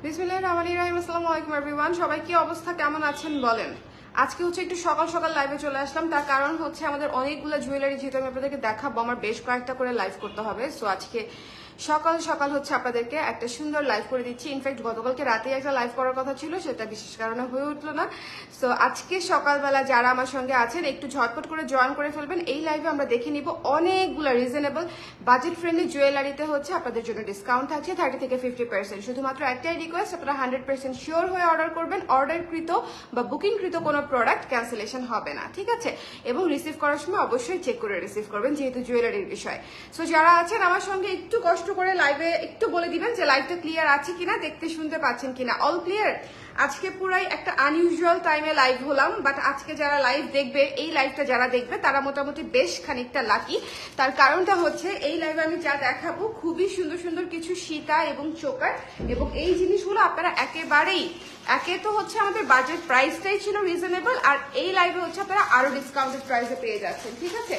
বিসমিল্লাহির রহমানির রহিম। আসসালামু আলাইকুম এভরিওয়ান, সবাই কি অবস্থা, কেমন আছেন বলেন। আজকে হচ্ছে একটু সকাল সকাল লাইভে চলে আসলাম, তার কারণ হচ্ছে আমাদের অনেকগুলো জুয়েলারি যেহেতু আমি আপনাদেরকে দেখাবো, আমার বেশ কয়েকটা করে লাইভ করতে হবে। সো আজকে সকাল সকাল হচ্ছে আপনাদেরকে একটা সুন্দর লাইভ করে দিচ্ছি। ইনফ্যাক্ট গতকালকে রাতে একটা লাইভ করার কথা ছিল, সেটা বিশেষ কারণে হয়ে উঠলো না। সো আজকে সকালবেলা যারা আমার সঙ্গে আছেন একটু ঝটপট করে জয়েন করে ফেলবেন। এই লাইভে আমরা দেখে নিব অনেকগুলো রিজনেবল বাজেট ফ্রেন্ডলি জুয়েলারিতে হচ্ছে আপনাদের জন্য ডিসকাউন্ট থাকছে 30 থেকে 50%। শুধুমাত্র একটাই রিকোয়েস্ট, আপনারা 100% শিওর হয়ে অর্ডার করবেন। অর্ডারকৃত বা বুকিংকৃত কোনো প্রোডাক্ট ক্যান্সেলেশন হবে না, ঠিক আছে? এবং রিসিভ করার সময় অবশ্যই চেক করে রিসিভ করবেন, যেহেতু জুয়েলারির বিষয়। সো যারা আছেন আমার সঙ্গে একটু কষ্ট করে লাইভে একটু বলে দিবেন যে লাইভটা ক্লিয়ার আছে কিনা, দেখতে শুনতে পাচ্ছেন কিনা। All clear? আজকে পুরাই একটা আনইউজুয়াল টাইমে লাইভ হলাম, বাট আজকে যারা লাইভ দেখবে, এই লাইভটা যারা দেখবে তারা মোটামুটি বেশ খানিকটা লাকি। তার কারণটা হচ্ছে এই লাইভে আমি যা দেখাবো খুবই সুন্দর সুন্দর কিছু সীতা এবং চোকার, এবং এই জিনিসগুলো আপনারা একেবারেই একে তো হচ্ছে আমাদের বাজেট প্রাইসটাই ছিল রিজনেবল, আর এই লাইভে হচ্ছে আপনারা আরো ডিসকাউন্টেড প্রাইসে পেয়ে যাচ্ছেন, ঠিক আছে?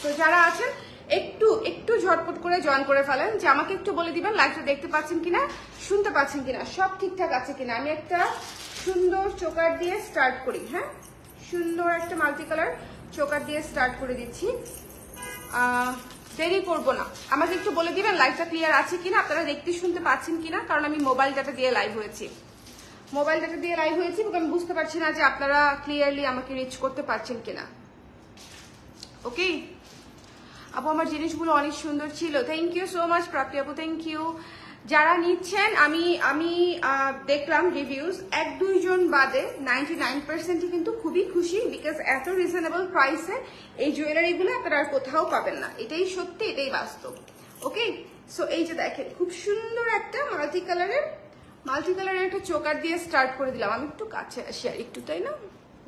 তো যারা আছেন একটু একটু ঝটপট করে জয়েন করে ফেলেন, যে আমাকে একটু বলে দিবেন লাইভটা দেখতে পাচ্ছেন কিনা, শুনতে পাচ্ছেন কিনা, সব ঠিকঠাক আছে কিনা। আমি একটা সুন্দর চোকার দিয়ে স্টার্ট করি। হ্যাঁ, সুন্দর একটা মাল্টি কালার চোকার দিয়ে স্টার্ট করে দিচ্ছি। দেরি করবো না, আমাকে একটু বলে দিবেন লাইভটা ক্লিয়ার আছে কিনা, আপনারা দেখতে শুনতে পাচ্ছেন কিনা, কারণ আমি মোবাইল ডাটা দিয়ে লাইভ হয়েছি। মোবাইল ডাটা দিয়ে লাইভ হয়েছি এবং আমি বুঝতে পারছি না যে আপনারা ক্লিয়ারলি আমাকে রিচ করতে পারছেন কিনা। ওকে আপু, আমার জিনিসগুলো অনেক সুন্দর ছিল, থ্যাংক ইউ সো মাচ প্রাপ্তি আপু, থ্যাংক ইউ। যারা নিচ্ছেন আমি দেখলাম রিভিউজ, 1-2 জন বাদে 99% কিন্তু খুবই খুশি, বিকজ এত রিজনেবল প্রাইসে এই জুয়েলারিগুলো আপনারা আর কোথাও পাবেন না। এটাই সত্যি, এটাই বাস্তব। ওকে, সো এই যে দেখেন খুব সুন্দর একটা মাল্টি কালারের একটা চোকার দিয়ে স্টার্ট করে দিলাম। আমি একটু কাছে আসি আর একটু, তাই না?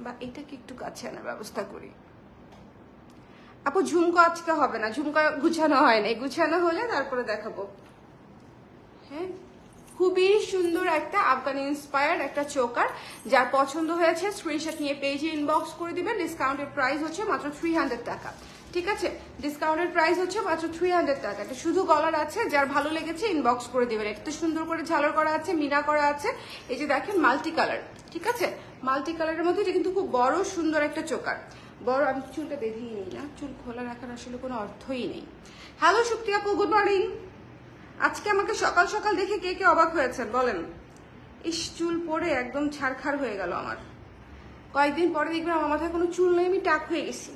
বা এটাকে একটু কাছে আনার ব্যবস্থা করি। আপু ঝুমকো আজকে হবে না, ঝুমকো গুছানো হয় না, গুছানো হলে তারপরে দেখাবো। হ্যাঁ, খুবই সুন্দর একটা আফগানি ইন্সপায়ার্ড একটা চোকার, যার পছন্দ হয়েছে স্ক্রিনশট নিয়ে পেজে ইনবক্স করে দিবেন। ডিসকাউন্টের প্রাইস হচ্ছে মাত্র 300 টাকা, ঠিক আছে? ডিসকাউন্টের প্রাইস হচ্ছে মাত্র 300 টাকা। এটা শুধু গলার আছে, যার ভালো লেগেছে ইনবক্স করে দিবেন। একটু সুন্দর করে ঝালর করা আছে, মিনা করা আছে। এই যে দেখেন মাল্টি কালার, ঠিক আছে? মাল্টি কালারের মধ্যে এটা কিন্তু খুব বড় সুন্দর একটা চোকার। বড়, আমি চুলটা বেঁধেই নিই না, চুল খোলা রাখার আসলে কোনো অর্থই নেই। হ্যালো সুপ্রিয়া আপু, গুড মর্নিং। আজকে আমাকে সকাল সকাল দেখে কে কে অবাক হয়েছেন বলেন? ইস, চুল পরে একদম ছাড়খাড় হয়ে গেল আমার। কয়েকদিন পরে দেখবেন আমার মাথায় কোনো চুল নেই, আমি টাক হয়ে গেছি।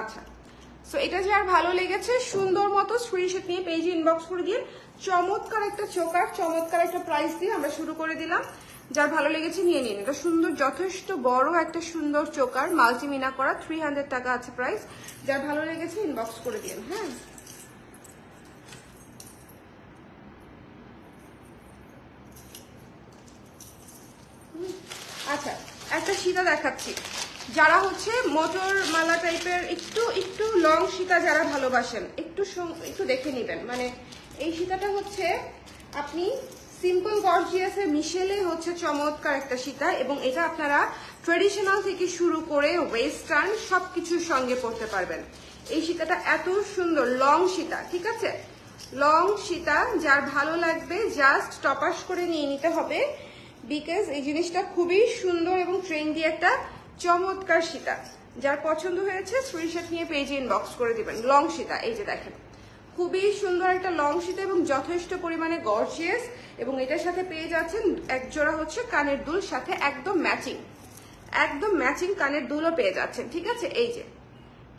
আচ্ছা, সো এটা যার ভালো লেগেছে সুন্দর মতো স্ক্রিনশট নিয়ে পেজে ইনবক্স করে দিয়ে, চমৎকার একটা চোকার, চমৎকার একটা প্রাইস দিয়ে আমরা শুরু করে দিলাম। যার ভালো লেগেছে নিয়ে নিন। এটা সুন্দর, যথেষ্ট বড় একটা সুন্দর চোকার, মাল্টিমিনা করা, 300 টাকা আছে প্রাইস। যার ভালো লেগেছে ইনবক্স করে দিন। হ্যাঁ, আচ্ছা, একটা সীতা দেখাচ্ছি। যারা হচ্ছে মোটর মালা টাইপের একটু একটু লং সীতা যারা ভালোবাসেন, একটু দেখে নেবেন। মানে এই সীতাটা হচ্ছে আপনি সিম্পল গর্জিয়াসের মিশেলে হচ্ছে চমৎকার একটা সীতা, এবং এটা আপনারা ট্রেডিশনাল থেকে শুরু করে ওয়েস্টার্ন সবকিছুর সঙ্গে পড়তে পারবেন। এই সীতাটা এত সুন্দর, লং সীতা, ঠিক আছে? লং সীতা, যার ভালো লাগবে জাস্ট টপাস করে নিয়ে নিতে হবে, বিকজ এই জিনিসটা খুবই সুন্দর এবং ট্রেন্ডি একটা চমৎকার সীতা। যার পছন্দ হয়েছে স্ক্রিনশট নিয়ে পেজে ইনবক্স করে দিবেন। লং সীতা, এই যে দেখেন খুবই সুন্দর একটা লং সীতা এবং যথেষ্ট পরিমাণে গর্জিয়াস, এবং এটার সাথে পেয়ে যাচ্ছেন এক জোড়া হচ্ছে কানের দুল, সাথে একদম ম্যাচিং কানের দুলও পেয়ে যাচ্ছেন, ঠিক আছে? এই যে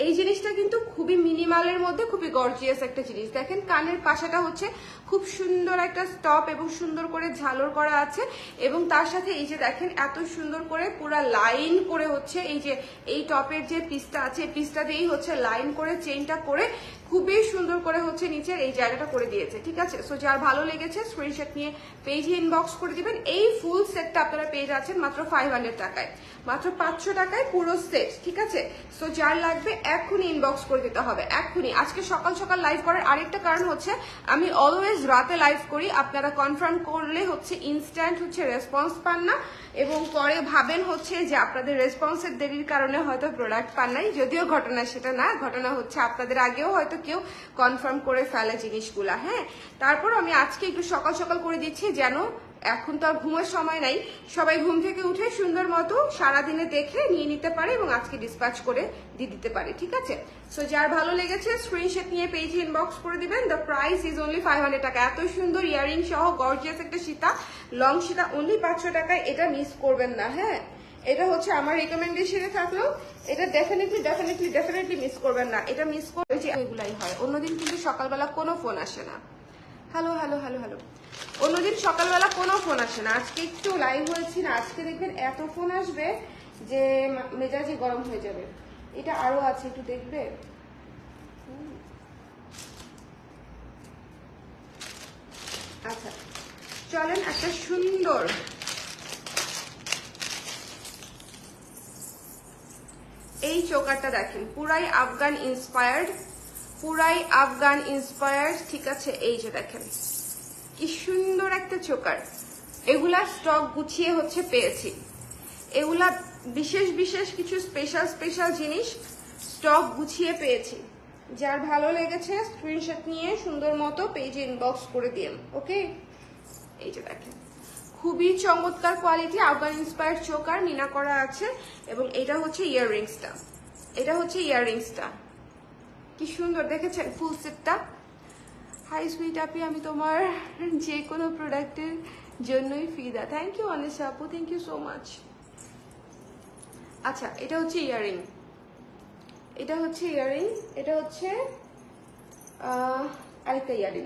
এই জিনিসটা কিন্তু খুবই মিনিমালের মধ্যে খুবই গর্জিয়াস একটা জিনিস। দেখেন কানের পাশাটা হচ্ছে খুব সুন্দর একটা স্টপ এবং সুন্দর করে ঝালর করা আছে, এবং তার সাথে এই যে দেখেন এত সুন্দর করে পুরা লাইন করে হচ্ছে এই যে এই টপের যে পিসটা আছে, পিসটা দিয়েই হচ্ছে লাইন করে চেইনটা করে খুবই সুন্দর করে হচ্ছে নিচের এই জায়গাটা করে দিয়েছে, ঠিক আছে? সো যার ভালো লেগেছে স্ক্রিনশট নিয়ে পেজে ইনবক্স করে দিবেন। এই ফুল সেটটা আপনারা পেয়ে যাচ্ছেন মাত্র 500 টাকায়, মাত্র 500 টাকায় পুরো সেট, ঠিক আছে? সো যার লাগবে এখনই ইনবক্স করে দিতে হবে, এখনই। আজকে সকাল সকাল লাইভ করার আরেকটা কারণ হচ্ছে আমি অলওয়েজ রাতে লাইভ করি, আপনারা কনফার্ম করলে হচ্ছে ইনস্ট্যান্ট হচ্ছে রেসপন্স পান না এবং পরে ভাবেন হচ্ছে যে আপনাদের রেসপন্সের দেরির কারণে হয়তো প্রোডাক্ট পান নাই। যদিও ঘটনা সেটা না, ঘটনা হচ্ছে আপনাদের আগেও হয়তো কেউ কনফার্ম করে ফেলে জিনিসগুলা। হ্যাঁ, তারপর আমি আজকে একটু সকাল সকাল করে দিচ্ছি যেন এখন তো আর ঘুমের সময় নাই, সবাই ঘুম থেকে উঠে সুন্দর মতো সারাদিনে দেখে নিয়ে নিতে পারে এবং আজকে ডিসপ্যাচ করে দিয়ে দিতে পারে, ঠিক আছে? সো যার ভালো লেগেছে স্ক্রিনশট নিয়ে পেজে ইনবক্স করে দিবেন। দ্য প্রাইস ইজ অনলি 500 টাকা। এত সুন্দর ইয়ারিং সহ গর্জিয়াস একটা সীতা, লং সীতা, অনলি 500 টাকায়। এটা মিস করবেন না। হ্যাঁ, এটা হচ্ছে আমার রিকমেন্ডেশনে থাকলো, এটা ডেফিনেটলি মিস করবেন না। এটা মিস করবে যে এগুলাই হয়। অন্যদিন কিন্তু সকালবেলা কোনো ফোন আসে না। হ্যালো হ্যালো হ্যালো হ্যালো অন্যদিন সকালবেলা কোনো ফোন আসে না। আজকে একটু লাইভ হয়েছি না, আজকে দেখবেন এত ফোন আসবে যে মেজাজই গরম হয়ে যাবে। এটা আরো আছে, একটু দেখবে। আচ্ছা চলেন একটা সুন্দর এই চোকারটা দেখেন, পুরাই আফগান ইন্সপায়ার্ড, ঠিক আছে? এই যে দেখেন কি সুন্দর একটা চোকার। এগুলা স্টক গুছিয়ে হচ্ছে পেয়েছি, এগুলা বিশেষ কিছু স্পেশাল জিনিস স্টক গুছিয়ে পেয়েছি। যার ভালো লেগেছে স্ক্রিনশট নিয়ে সুন্দর মতো পেজে ইনবক্স করে দিন, ওকে? এই যে দেখেন খুবই চমৎকার কোয়ালিটি আফগান ইন্সপায়ার্ড চোকার, মিনা করা আছে। এবং এটা হচ্ছে ইয়াররিংসটা, কি সুন্দর দেখেছেন ফুল সেটটা। হাই সুইট আপি, আমি তোমার যে কোনো প্রোডাক্টের জন্যই ফিদা। থ্যাংক ইউ অনিশা আপু, থ্যাংক ইউ সো মাচ। আচ্ছা এটা হচ্ছে ইয়াররিং, এটা হচ্ছে আরেকটা ইয়াররিং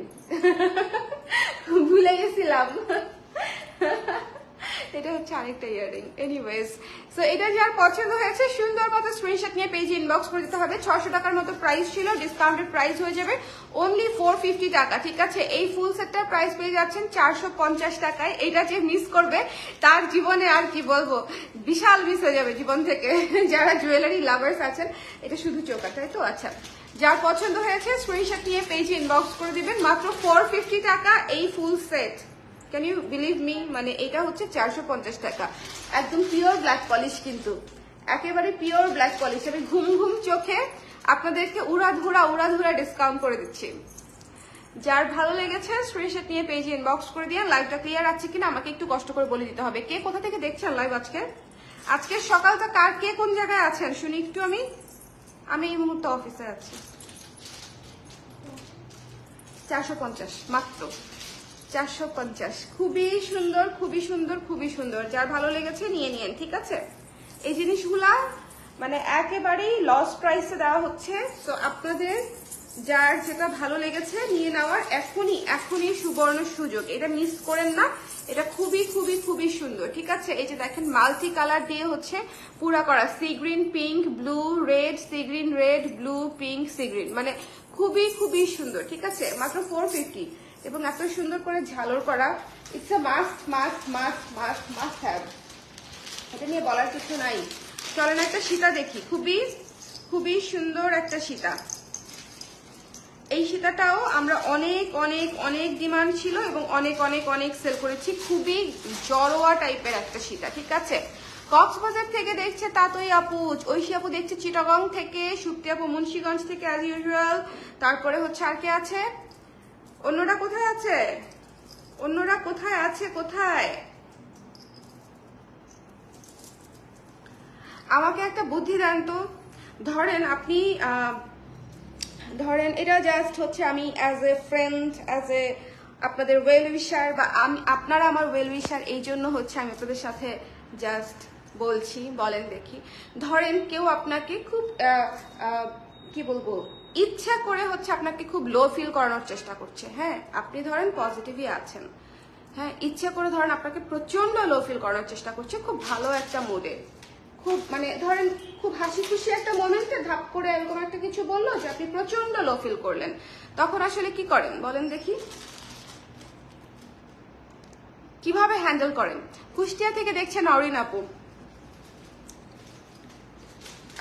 ভুলে গেছিলাম এটা হচ্ছে আরেকটা ইয়াররিং। এনিওয়েজ, সো এটা যার পছন্দ হয়েছে সুন্দর মতো স্ক্রিনশট নিয়ে পেজে ইনবক্স করে দিতে হবে। 600 টাকার মতো প্রাইস ছিল, ডিসকাউন্টেড প্রাইস হয়ে যাবে অনলি 450 টাকা, ঠিক আছে? এই ফুল সেটটার প্রাইস পেয়ে যাচ্ছেন 450 টাকায়। এটা যে মিস করবে তার জীবনে আর কি বলবো, বিশাল মিস হয়ে যাবে জীবন থেকে। যারা জুয়েলারি লাভার্স আছেন, এটা শুধু চোকার, তাই তো? আচ্ছা, যার পছন্দ হয়েছে স্ক্রিনশট নিয়ে পেজে ইনবক্স করে দিবেন। মাত্র 450 টাকা এই full set. Can you believe me? মানে এটা হচ্ছে 450 টাকা। একদম পিওর ব্ল্যাক পলিশ, কিন্তু একেবারে পিওর ব্ল্যাক পলিশ। আমি ঘুম চোখে আপনাদেরকে উড়াধুরা ডিসকাউন্ট করে দিচ্ছি। যার ভালো লেগেছে স্ক্রিনশট নিয়ে পেজে ইনবক্স করে দিয়ে। লাইভটা ক্লিয়ার আছে কিনা আমাকে একটু কষ্ট করে বলে দিতে হবে। কে কোথা থেকে দেখছেন লাইভ আজকে সকালটা কার, কে কোন জায়গায় আছেন শুনি একটু। আমি এই মুহূর্তে অফিসে আছি। 450 মাত্র 450। খুবই সুন্দর। যার ভালো লেগেছে নিয়ে নিন, ঠিক আছে? এই জিনিসগুলা মানে একেবারেই লস প্রাইসে দেওয়া হচ্ছে। তো আপনাদের যার যেটা ভালো লেগেছে নিয়ে নেওয়ার এখনই সুবর্ণ সুযোগ, এটা মিস করেন না। এটা খুবই সুন্দর, ঠিক আছে? এই যে দেখেন মাল্টি কালার দিয়ে হচ্ছে পুরা করা, sea green, pink, blue, red, sea green, red, blue, pink, sea green, মানে খুবই সুন্দর, ঠিক আছে? মাত্র 450 এবং এত সুন্দর করে ঝালর করা। ইটস আ মাস্ট হ্যাভ, এটা নিয়ে বলার কিছু নাই। চলেন একটা সীতা দেখি, খুবই সুন্দর একটা সীতা। এই সীতাটাও আমরা অনেক ডিমান্ড ছিল এবং অনেক সেল করেছি। খুবই জড়োয়া টাইপের একটা সীতা, ঠিক আছে? কক্সবাজার থেকে দেখছে তাতই আপু, ঐশী আপু দেখছে চিটাগং থেকে, সুপ্তি আপু মুন্সিগঞ্জ থেকে অ্যাজ ইউজুয়াল। তারপরে হচ্ছে আর কে আছে? অন্যরা কোথায় আছে? কোথায়? আমাকে একটা বুদ্ধি দেন তো। ধরেন আপনি এটা জাস্ট হচ্ছে আমি as a friend, as a আপনাদের ওয়েল উইশার, বা আপনারা আমার ওয়েল উইশার, এই জন্য হচ্ছে আমি আপনাদের সাথে জাস্ট বলছি। বলেন দেখি, ধরেন কেউ আপনাকে খুব কি বলবো, ইচ্ছা করে হচ্ছে আপনাকে খুব লো ফিল করানোর চেষ্টা করছে। হ্যাঁ, আপনি ধরেন পজিটিভই আছেন, হ্যাঁ, ইচ্ছা করে ধরেন আপনাকে প্রচন্ড লো ফিল করানোর চেষ্টা করছে, খুব ভালো একটা মুডে, খুব মানে ধরেন খুব হাসি খুশি একটা মোমেন্টে ধাপ করে এরকম একটা কিছু বললো যে আপনি প্রচন্ড লো ফিল করলেন। তখন আসলে কি করেন বলেন দেখি, কিভাবে হ্যান্ডেল করেন? কুষ্টিয়া থেকে দেখছেন অরিন আপু,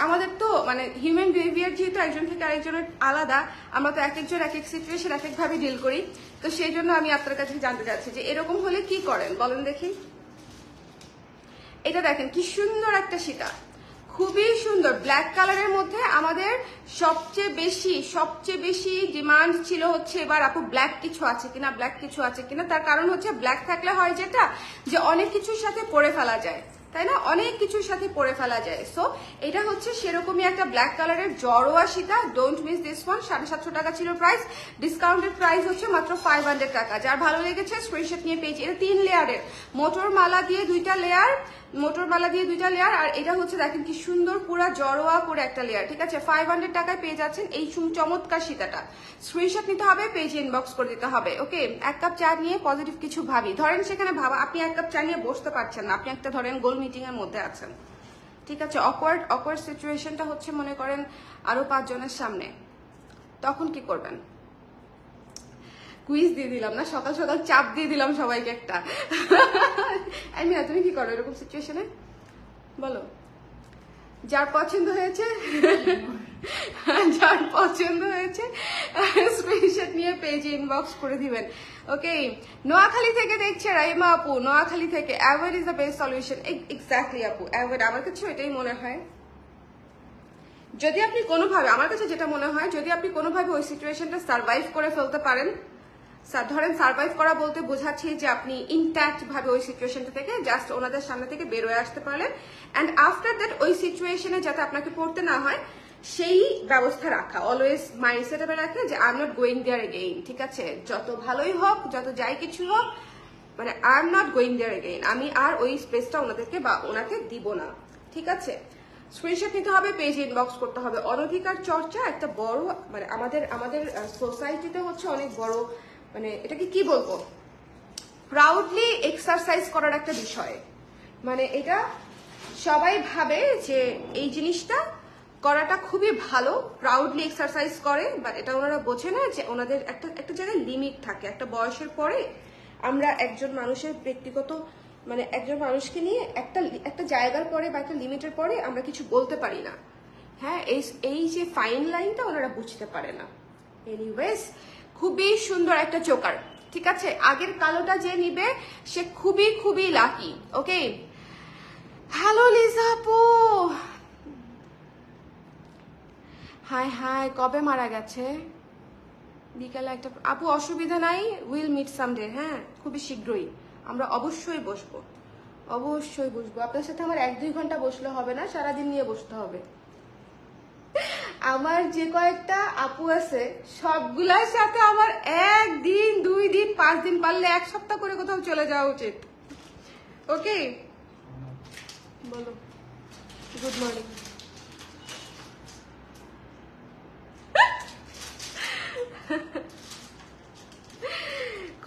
আমাদের তো মানে হিউম্যান বিহেভিয়ার যেহেতু একজন থেকে আরেকজনের আলাদা, আমরা তো এক একজন এক এক সিচুয়েশন এক একভাবে ডিল করি। তো সেই জন্য আমি আপনার কাছে জানতে চাচ্ছি যে এরকম হলে কি করেন বলেন দেখি। এটা দেখেন কি সুন্দর একটা সীতা, খুবই সুন্দর ব্ল্যাক কালারের মধ্যে। আমাদের সবচেয়ে বেশি ডিমান্ড ছিল হচ্ছে এবার আপু ব্ল্যাক কিছু আছে কিনা, ব্ল্যাক কিছু আছে কিনা। তার কারণ হচ্ছে ব্ল্যাক থাকলে হয় যেটা যে অনেক কিছুর সাথে পরে ফেলা যায়, তাই না, অনেক কিছুর সাথে পরে ফেলা যায়। সো এটা হচ্ছে সেরকমই একটা ব্ল্যাক কালারের জড়োয়া সীতা। Don't miss this one. 750 টাকা ছিল প্রাইস, ডিসকাউন্টেড প্রাইস হচ্ছে মাত্র 500 টাকা। যার ভালো লেগেছে স্ক্রিনশট নিয়ে পেয়েছি। এটা 3 লেয়ারের মোটর মালা দিয়ে 2টা লেয়ার, আর এটা হচ্ছে দেখেন কি সুন্দর পুরা জড়োয়া করে একটা লেয়ার, ঠিক আছে। 500 টাকায় পেয়ে যাচ্ছেন এই চমৎকার সীতাটা। স্ক্রিনশট নিতে হবে, পেজে ইনবক্স করে দিতে হবে। ওকে, 1 কাপ চা নিয়ে পজিটিভ কিছু ভাবি। ধরেন সেখানে ভাবা আপনি 1 কাপ চা নিয়ে বসতে পারছেন না, আপনি একটা ধরেন গোল মিটিং এর মধ্যে আছেন, ঠিক আছে। অকওয়ার্ড সিচুয়েশনটা হচ্ছে মনে করেন আরো 5 জনের সামনে, তখন কি করবেন? কুইজ দিয়ে দিলাম না, সকাল সকাল চাপ দিয়ে দিলাম সবাইকে একটা। মিনা তুমি কি করো এরকম সিচুয়েশনে বলো? যার পছন্দ হয়েছে স্ক্রিনশট নিয়ে পেজে ইনবক্স করে দিবেন। ওকে, নোয়াখালী থেকে দেখছে রাইমা আপু, নোয়াখালী থেকে। Avoid is the best solution. Exactly আপু, অ্যাভয়েড আমার কাছে এটাই মনে হয়। যদি আপনি কোনোভাবে, আমার কাছে যেটা মনে হয়, যদি আপনি কোনোভাবে ওই সিচুয়েশনটা সার্ভাইভ করে ফেলতে পারেন, ধরেন সার্ভাইভ করা বলতে বোঝাচ্ছি যে আপনি ইনট্যাক্ট ভাবে ওই সিচুয়েশনটা থেকে জাস্ট ওনাদের সামনে থেকে বেরোয় আসতে পারলেন, অ্যান্ড আফটার দ্যাট ওই সিচুয়েশনে যাতে আপনাকে পড়তে না হয় সেই ব্যবস্থা রাখা, অলওয়েজ মাইন্ডসেটে রাখে যে I am not going there again, ঠিক আছে। যত ভালোই হোক, যত যাই কিছু হোক, মানে I am not going there again, আমি আর ওই স্পেসটা ওনাদেরকে বা ওনাকে দিব না, ঠিক আছে। স্ক্রিনশট নিতে হবে, পেজ ইনবক্স করতে হবে। অনধিকার চর্চা একটা বড় মানে আমাদের সোসাইটিতে হচ্ছে অনেক বড়, মানে এটাকে কি বলবো, প্রাউডলি এক্সারসাইজ করার একটা বিষয়। মানে এটা সবাই ভাবে যে এই জিনিসটা করাটা খুবই ভালো, প্রাউডলি এক্সারসাইজ করে, বাট এটা ওনারা বোঝে না যে ওনাদের একটা জায়গায় লিমিট থাকে। একটা বয়সের পরে আমরা একজন মানুষের ব্যক্তিগত মানে একজন মানুষকে নিয়ে একটা জায়গার পরে বা একটা লিমিটের পরে আমরা কিছু বলতে পারি না। হ্যাঁ, এই যে ফাইন লাইনটা ওনারা বুঝতে পারে না। এনিওয়েজ, খুবই সুন্দর একটা চোকার, ঠিক আছে। আগের কালোটা যে নিবে সে খুবই লাকি। ওকে, হ্যালো লিজা আপু, হাই কবে মারা গেছে? বিকালে একটা আপু, অসুবিধা নাই, উইল মিট সামডে। হ্যাঁ, খুবই শীঘ্রই আমরা অবশ্যই বসবো। আপনার সাথে আমার 1-2 ঘন্টা বসলে হবে না, সারাদিন নিয়ে বসতে হবে। আমার যে কয়েকটা আপু আছে সবগুলার সাথে আমার 1 দিন 2 দিন 5 দিন, পারলে 1 সপ্তাহ করে কোথাও চলে যাওয়া উচিত। ওকে, বলো। Good morning.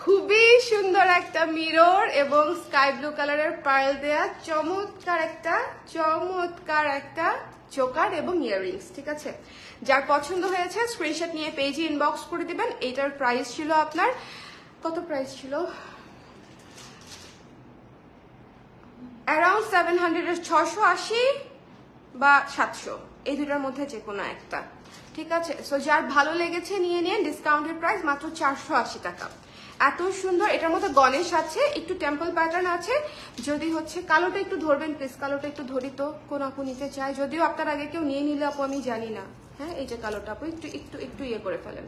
খুবই সুন্দর একটা মিরর এবং স্কাই ব্লু কালারের পার্ল দেয়া চমৎকার একটা চোকার এবং ইয়াররিংস, ঠিক আছে। যার পছন্দ হয়েছে স্ক্রিনশট নিয়ে পেজে ইনবক্স করে দিবেন। এটার প্রাইস ছিল আপনার কত? প্রাইস ছিল অ্যারাউন্ড 700, 680 বা 700, এই দুটার মধ্যে যে কোনো একটা, ঠিক আছে। সো যার ভালো লেগেছে নিয়ে নিন। ডিসকাউন্টেড প্রাইস মাত্র 480 টাকা। এত সুন্দর, এটার মধ্যে গণেশ আছে, একটু টেম্পল প্যাটার্ন আছে। যদি হচ্ছে কালোটা একটু ধরবেন প্লিজ, কালোটা একটু ধরি তো, কোন আপু নিতে চায়? যদিও আপনার আগে কেউ নিয়ে নিলে আপু আমি জানি না। হ্যাঁ, এই যে কালোটা আপু একটু ইয়ে করে ফেলেন।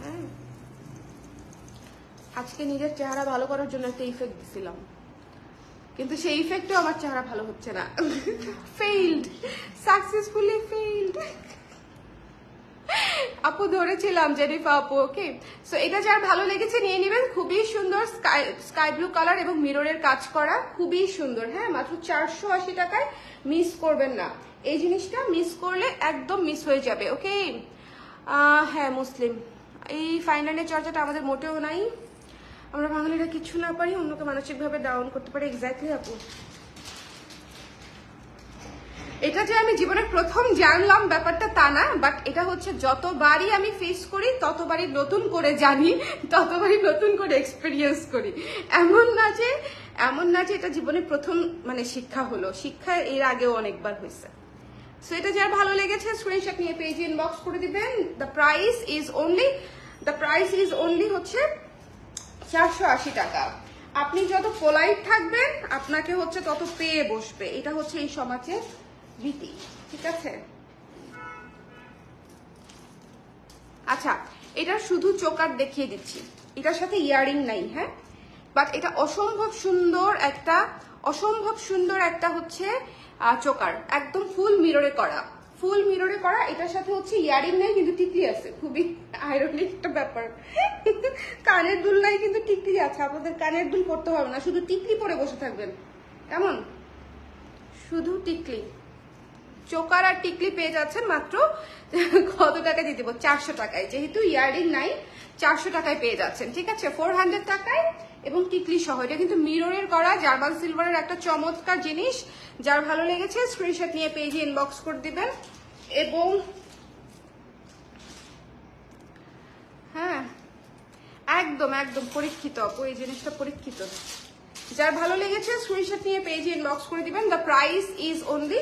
হ্যাঁ, আজকে নিজের চেহারা ভালো করার জন্য একটা ইফেক্ট দিছিলাম, কিন্তু সেই ইফেক্টেও আমার চেহারা ভালো হচ্ছে না। Failed, successfully failed. আপু ধরেছিলাম জেনিফা আপু। ওকে, সো এটা যার ভালো লেগেছে নিয়ে নেবেন। খুবই সুন্দর স্কাই ব্লু কালার এবং মিররের কাজ করা, খুবই সুন্দর। হ্যাঁ, মাত্র 480 টাকায়, মিস করবেন না। এই জিনিসটা মিস করলে একদম মিস হয়ে যাবে। ওকে, হ্যাঁ মুসলিম, এই ফাইনালের চর্চাটা আমাদের মোটেও নাই। আমরা বাঙালিরা কিছু না পারি, অন্যকে মানসিকভাবে ডাউন করতে পারি। এক্স্যাক্টলি আপু, এটা যে আমি জীবনের প্রথম জানলাম ব্যাপারটা তা না, বাট এটা হচ্ছে যতবারই আমি ফেস করি ততবারই নতুন করে জানি, ততবারই নতুন করে এক্সপিরিয়েন্স করি। এমন না যে এটা জীবনের প্রথম মানে শিক্ষা হলো, শিক্ষা এর আগেও অনেকবার হয়েছে। সো এটা যার ভালো লেগেছে স্ক্রিনশট নিয়ে পেজে ইনবক্স করে দিবেন। দ্য প্রাইস ইজ অনলি হচ্ছে 480 টাকা। আপনি যত পোলাইট থাকবেন আপনাকে হচ্ছে তত পেয়ে বসবে, এটা হচ্ছে এই সমাজের রীতি, ঠিক আছে? আচ্ছা, এটা শুধু চোকার দেখিয়ে দিচ্ছি, এটার সাথে ইয়ারিং নাই, হ্যাঁ, বাট এটা অসম্ভব সুন্দর একটা হচ্ছে চোকার, একদম ফুল মিররে করা, এটার সাথে হচ্ছে ইয়ারিং নাই কিন্তু টিকলি আছে, খুবই আইরনিক একটা ব্যাপার। কানের দুল নাই কিন্তু টিকলি আছে, আপনাদের কানের দুল পড়তে হবে না, শুধু টিকলি পরে বসে থাকবেন, কেমন? শুধু টিকলি, চোকার আর টিকলি পেয়ে যাচ্ছেন মাত্র কত টাকা দিয়ে দেবো? 400 টাকায়, যেহেতু ইয়ারিং নাই 400 টাকায় পেয়ে যাচ্ছেন, ঠিক আছে? 400 টাকায় এবং টিকলি সহ। এটা কিন্তু মিররের করা জার্মান সিলভারের একটা চমৎকার জিনিস। যার ভালো লেগেছে স্ক্রিনশট নিয়ে পেজে ইনবক্স করে দিবেন। এবং হ্যাঁ, একদম পরীক্ষিত আপু, এই জিনিসটা পরীক্ষিত। যার ভালো লেগেছে স্ক্রিনশট নিয়ে পেজে ইনবক্স করে দিবেন। The price is only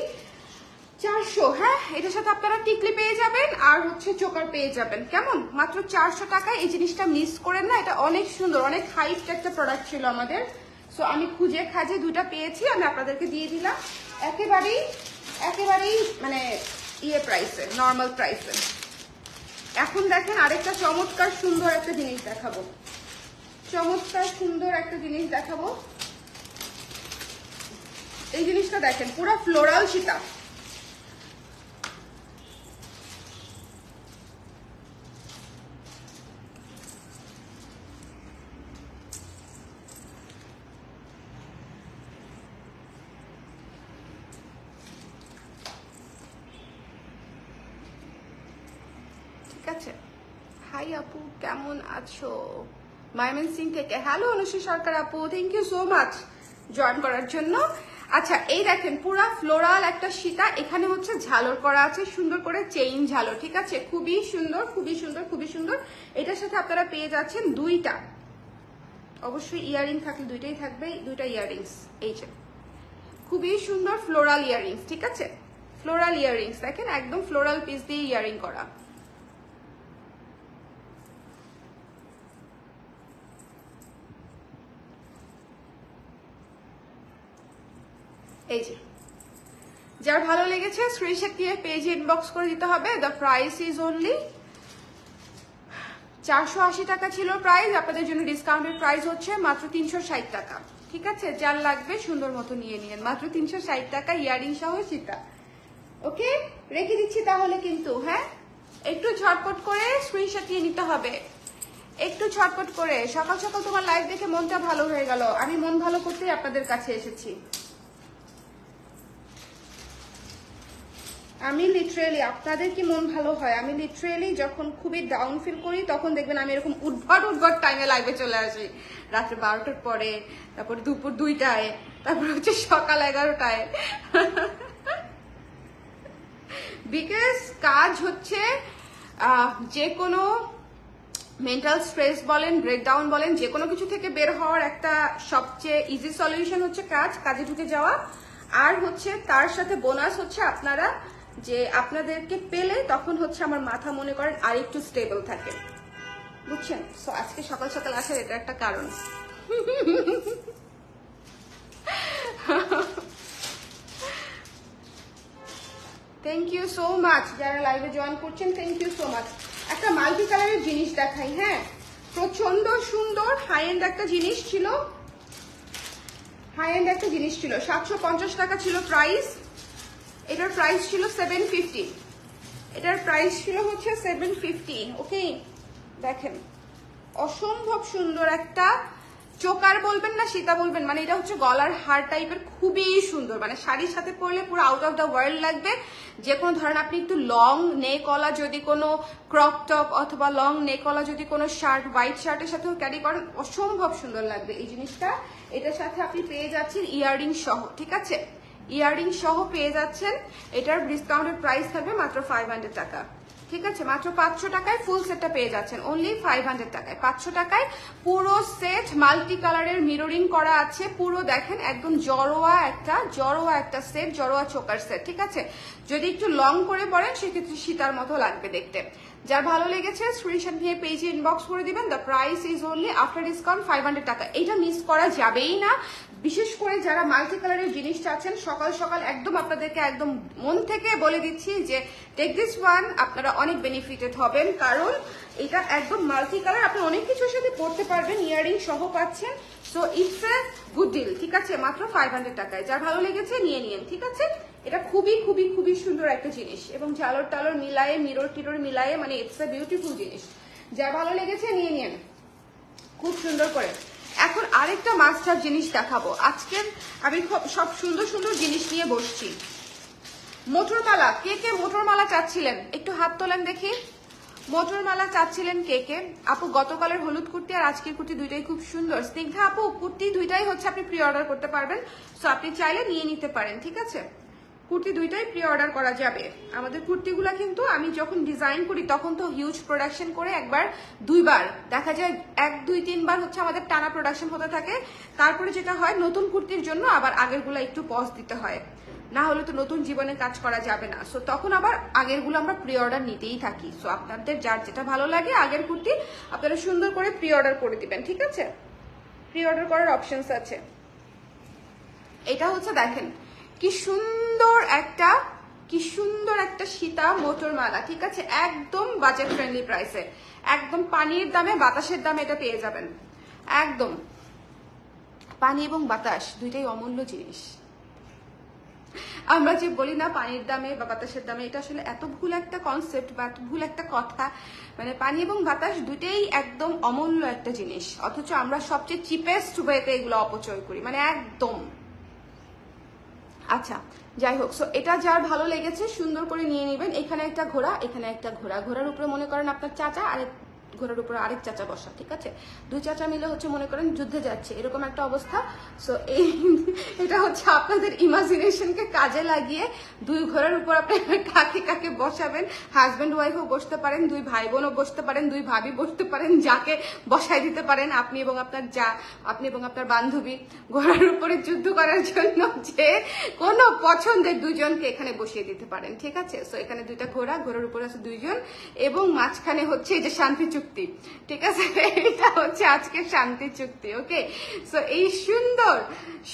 400। হ্যাঁ, এটার সাথে আপনারা টিকলি পেয়ে যাবেন আর হচ্ছে চোকার পেয়ে যাবেন, কেমন? মাত্র 400 টাকায়। এই জিনিসটা মিস করেন না, এটা অনেক সুন্দর, অনেক হাইট একটা প্রোডাক্ট ছিল আমাদের। সো আমি খুঁজে খাজে দুইটা পেয়েছি, আমি আপনাদেরকে দিয়ে দিলাম একেবারেই মানে প্রাইসে, নর্মাল প্রাইসে। এখন দেখেন আরেকটা চমৎকার সুন্দর একটা জিনিস দেখাবো, এই জিনিসটা দেখেন, পুরো ফ্লোরাল সীতা। ঠিক আছে, হাই আপু, কেমন আছো? ময়মনসিং থেকে। হ্যালো অনুশ্রী সরকার আপু, thank you so much join করার জন্য। আচ্ছা, এই দেখেন পুরা ফ্লোরাল একটা সীতা, এখানে হচ্ছে ঝালর করা আছে সুন্দর করে, চেইন ঝালর, ঠিক আছে? খুবই সুন্দর। এটার সাথে আপনারা পেয়ে যাচ্ছেন দুইটা, অবশ্যই ইয়ারিং থাকলে দুইটাই থাকবে, দুইটা ইয়ারিংস। এই যে খুবই সুন্দর ফ্লোরাল ইয়ারিংস, ঠিক আছে? ফ্লোরাল ইয়ারিংস দেখেন, একদম ফ্লোরাল পিস দিয়ে ইয়ারিং করা। এই যে যার ভালো লেগেছে স্ক্রিনশট দিয়ে পেজে ইনবক্স করে দিতে হবে। দ্য প্রাইস ইজ অনলি 480 টাকা ছিল প্রাইস, আপনাদের জন্য ডিসকাউন্টেড প্রাইস হচ্ছে মাত্র 360 টাকা, ঠিক আছে? যার লাগবে সুন্দর মতো নিয়ে নিন, মাত্র 360 টাকা ইয়ারিং সহ সীতা। ওকে, রেখে দিচ্ছি তাহলে কিন্তু। হ্যাঁ, একটু ঝটপট করে স্ক্রিনশট নিয়ে নিতে হবে, একটু ঝটপট করে। সকাল সকাল তোমার লাইভ দেখে মনটা ভালো হয়ে গেল, আমি মন ভালো করতেই আপনাদের কাছে এসেছি। আমি লিটারেলি, আপনাদের কি মন ভালো হয়? আমি লিটারেলি যখন খুবই ডাউন ফিল করি তখন দেখবেন আমি এরকম উদ্ভট টাইমে লাইভে চলে আসি, রাত্রে 12টার পরে, তারপর দুপুর 2টায়, তারপর হচ্ছে সকাল 11টায়। বিকজ কাজ হচ্ছে যে কোনো মেন্টাল স্ট্রেস বলেন, ব্রেকডাউন বলেন, যে কোনো কিছু থেকে বের হওয়ার একটা সবচেয়ে ইজি সলিউশন হচ্ছে কাজে ঢুকে যাওয়া। আর হচ্ছে তার সাথে বোনাস হচ্ছে আপনারা যে আপনাদেরকে পেলে তখন হচ্ছে আমার মাথা মনে করেন আর একটু স্টেবল থাকে, বুঝছেন? সো আজকে সকাল সকাল আসার এটা একটা কারণ। থ্যাংক ইউ সো মাচ যারা লাইভে জয়েন করছেন, থ্যাংক ইউ সো মাচ। একটা মাল্টি কালারের জিনিস দেখাই। হ্যাঁ, প্রচন্ড সুন্দর হাই এন্ড একটা জিনিস ছিল, 750 টাকা ছিল প্রাইস। এটার প্রাইস ছিল 750, এটার প্রাইস ছিল হচ্ছে 750। ওকে, দেখেন অসম্ভব সুন্দর একটা চোকার বলবেন না সীতা বলবেন, মানে এটা হচ্ছে গলার হার টাইপের, খুবই সুন্দর, মানে শাড়ির সাথে পরলে পুরো আউট অফ দ্য ওয়ার্ল্ড লাগবে। যে কোনো ধরেন আপনি একটু লং নেকওয়ালা যদি কোনো ক্রপ টপ অথবা লং নেকওয়ালা যদি কোনো শার্ট, হোয়াইট শার্টের সাথেও ক্যারি করেন, অসম্ভব সুন্দর লাগবে এই জিনিসটা। এটার সাথে আপনি পেয়ে যাচ্ছেন ইয়াররিং সহ, ঠিক আছে? ইয়াররিং সহ পেয়ে যাচ্ছেন। এটার ডিসকাউন্টেড প্রাইস থাকবে মাত্র 500 টাকা। ঠিক আছে, মাত্র 500 টাকায় ফুল সেটটা পেয়ে যাচ্ছেন, অনলি 500 টাকায়। 500 টাকায় পুরো সেট মাল্টি কালারের মিররিং করা আছে, পুরো দেখেন একদম জড়োয়া একটা সেট, জড়োয়া চোকার সেট। ঠিক আছে, যদি একটু লং করে পরেন সেক্ষেত্রে সীতার মতো লাগবে দেখতে। যার ভালো লেগেছে স্ক্রিনশট নিয়ে পেজে ইনবক্স করে দিবেন। The price is only after discount 500 টাকা। এটা মিস করা যাবেই না, বিশেষ করে যারা মাল্টি কালারের জিনিস চাচ্ছেন। সকাল সকাল একদম আপনাদেরকে একদম মন থেকে বলে দিচ্ছি যে টেক দিস ওয়ান, আপনারা অনেক বেনিফিটেড হবেন, কারণ এটা একদম মাল্টি কালার, আপনি অনেক কিছুর সাথে পড়তে পারবেন, ইয়ারিং সহ পাচ্ছেন। So it's a good deal. ঠিক আছে, মাত্র 500 টাকায়। যার ভালো লেগেছে নিয়ে নিন। ঠিক আছে, এটা খুবই খুবই খুবই সুন্দর একটা জিনিস, এবং ঝালর টালর মিলায়ে মিরর টিরর মিলায়ে মানে ইটস এ বিউটিফুল জিনিস। যার ভালো লেগেছে নিয়ে নিন খুব সুন্দর করে। এখন আরেকটা মাস্টার জিনিস দেখাবো। আজকের আমি সব সুন্দর সুন্দর জিনিস নিয়ে বসছি। মোটরমালা, কে কে মোটরমালা চাচ্ছিলেন একটু হাত তোলেন দেখি। মোটরমালা চাচ্ছিলেন কে কে? আপু গতকালের হলুদ কুর্তি আর আজকের কুর্তি দুইটাই খুব সুন্দর। স্নিগ্ধা আপু কুর্তি দুইটাই হচ্ছে আপনি প্রি অর্ডার করতে পারবেন, সো আপনি চাইলে নিয়ে নিতে পারেন। ঠিক আছে, কুর্তি দুইটাই প্রি অর্ডার করা যাবে। আমাদের কুর্তিগুলা কিন্তু আমি যখন ডিজাইন করি তখন তো হিউজ প্রোডাকশন করে একবার দুইবার, দেখা যায় 1-2-3 বার হচ্ছে আমাদের টানা প্রোডাকশন হতে থাকে। তারপরে যেটা হয় নতুন কুর্তির জন্য আবার আগেরগুলা একটু পজ দিতে হয়, না হলে তো নতুন জীবনে কাজ করা যাবে না। সো তখন আবার আগেরগুলো আমরা প্রি অর্ডার নিতেই থাকি। সো আপনাদের যার যেটা ভালো লাগে আগের কুর্তি আপনারা সুন্দর করে প্রি অর্ডার করে দিবেন। ঠিক আছে, প্রি অর্ডার করার অপশনস আছে। এটা হচ্ছে দেখেন কি সুন্দর একটা সীতা মোটরমালা। ঠিক আছে, একদম বাজেট ফ্রেন্ডলি প্রাইসে, একদম পানির দামে বাতাসের দামে এটা পেয়ে যাবেন। একদম পানি এবং বাতাস দুইটাই অমূল্য জিনিস। আমরা যে বলি না পানির দামে বা বাতাসের দামে, এটা আসলে এত ভুল একটা কনসেপ্ট বা ভুল একটা কথা। মানে পানি এবং বাতাস দুইটাই একদম অমূল্য একটা জিনিস, অথচ আমরা সবচেয়ে চিপেস্ট ওয়েতে এগুলো অপচয় করি, মানে একদম। আচ্ছা যাই হোক, সো এটা যার ভালো লেগেছে সুন্দর করে নিয়ে নেবেন। এখানে একটা ঘোড়া, এখানে একটা ঘোড়া, ঘোড়ার উপরে মনে করেন আপনার চাচা, আর ঘোড়ার উপরে আরেক চাচা বসা। ঠিক আছে, দুই চাচা মিলে হচ্ছে মনে করেন যুদ্ধে যাচ্ছে, এরকম একটা অবস্থা। সো এটা হচ্ছে আপনাদের ইমাজিনেশনকে কাজে লাগিয়ে দুই ঘোড়ার উপর আপনি কাকে কাকে বসাবেন। হাজব্যান্ড ওয়াইফও বসতে পারেন, দুই ভাই বোনও বসতে পারেন, দুই ভাবি বসতে পারেন, যাকে বসাই দিতে পারেন, আপনি এবং আপনার বান্ধবী ঘোড়ার উপরে যুদ্ধ করার জন্য যে কোনো পছন্দের দুজনকে এখানে বসিয়ে দিতে পারেন। ঠিক আছে, সো এখানে দুইটা ঘোড়া, ঘোড়ার উপরে আছে দুইজন, এবং মাঝখানে হচ্ছে এই যে শান্তি চুক্তি। ঠিক আছে, এটা হচ্ছে আজকে শান্তি চুক্তি। ওকে, সো এই সুন্দর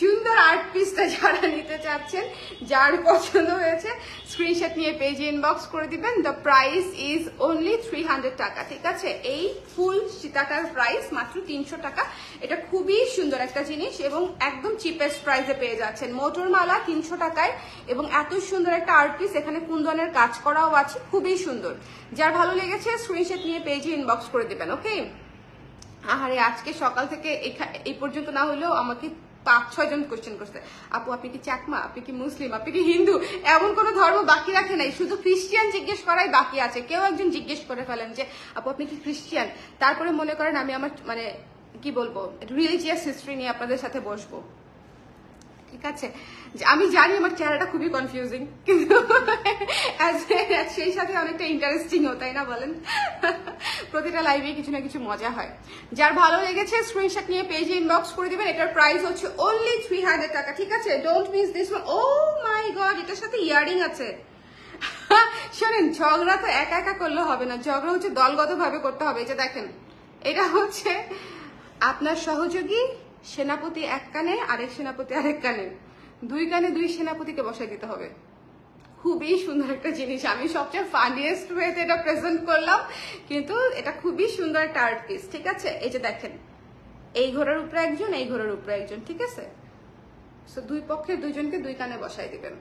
সুন্দর আর্ট পিসটা যারা নিতে চাচ্ছেন, যার পছন্দ হয়েছে স্ক্রিনশট নিয়ে পেজে ইনবক্স করে দিবেন। দ্য প্রাইস ইজ অনলি 300 টাকা। ঠিক আছে, এই ফুল সীতাটার প্রাইস মাত্র 300 টাকা। এটা খুবই সুন্দর একটা জিনিস এবং একদম চিপেস্ট প্রাইসে পেয়ে যাচ্ছেন। মোটরমালা 300 টাকায়, এবং এত সুন্দর একটা আর্ট পিস, এখানে কুন্দনের কাজ করাও আছে, খুবই সুন্দর। যার ভালো লেগেছে স্ক্রিনশট নিয়ে পেজে ইনবক্স করে দিবেন। ওকে, আরে আজকে সকাল থেকে এই পর্যন্ত না হলেও আমাকে 5-6 জন কোশ্চেন করছে, আপু আপনি কি চাকমা, আপনি কি মুসলিম, আপনি কি হিন্দু, এমন কোনো ধর্ম বাকি রাখে নাই, শুধু খ্রিস্টিয়ান জিজ্ঞেস করাই বাকি আছে। কেউ একজন জিজ্ঞেস করে ফেলেন যে আপু আপনি কি খ্রিস্টিয়ান, তারপরে মনে করেন আমি আমার মানে কি বলবো রিলিজিয়াস হিস্ট্রি নিয়ে আপনাদের সাথে বসবো। ঠিক আছে, আমি জানি আমার চেহারাটা খুবই কনফিউজিং, কিন্তু সেই সাথে অনেকটা ইন্টারেস্টিংও, তাই না বলেন? প্রতিটা লাইভে কিছু না কিছু মজা হয়। যার ভালো লেগেছে স্ক্রিনশট নিয়ে পেজে ইনবক্স করে দিবেন। এটার প্রাইস হচ্ছে অনলি 300 টাকা। ঠিক আছে, don't miss this one. Oh my God, এটার সাথে ইয়ারিং আছে। শোনেন, ঝগড়া তো একা একা করলে হবে না, ঝগড়া হচ্ছে দলগতভাবে করতে হবে। এই যে দেখেন, এটা হচ্ছে আপনার সহযোগী সেনাপতি এক কানে, আরেক সেনাপতি আরেক কানে, দুই কানে দুই সেনাপতিকে বসাই দিতে হবে। খুবই সুন্দর একটা জিনিস, আমি সবচেয়ে ফানিয়েস্ট ওয়েতে এটা প্রেজেন্ট করলাম, কিন্তু এটা খুবই সুন্দর একটা আর্ট পিস। ঠিক আছে, এই যে দেখেন, এই ঘোড়ার উপরে একজন, এই ঘোড়ার উপরে একজন। ঠিক আছে, সো দুই পক্ষের দুইজনকে দুই কানে বসাই দিবেন।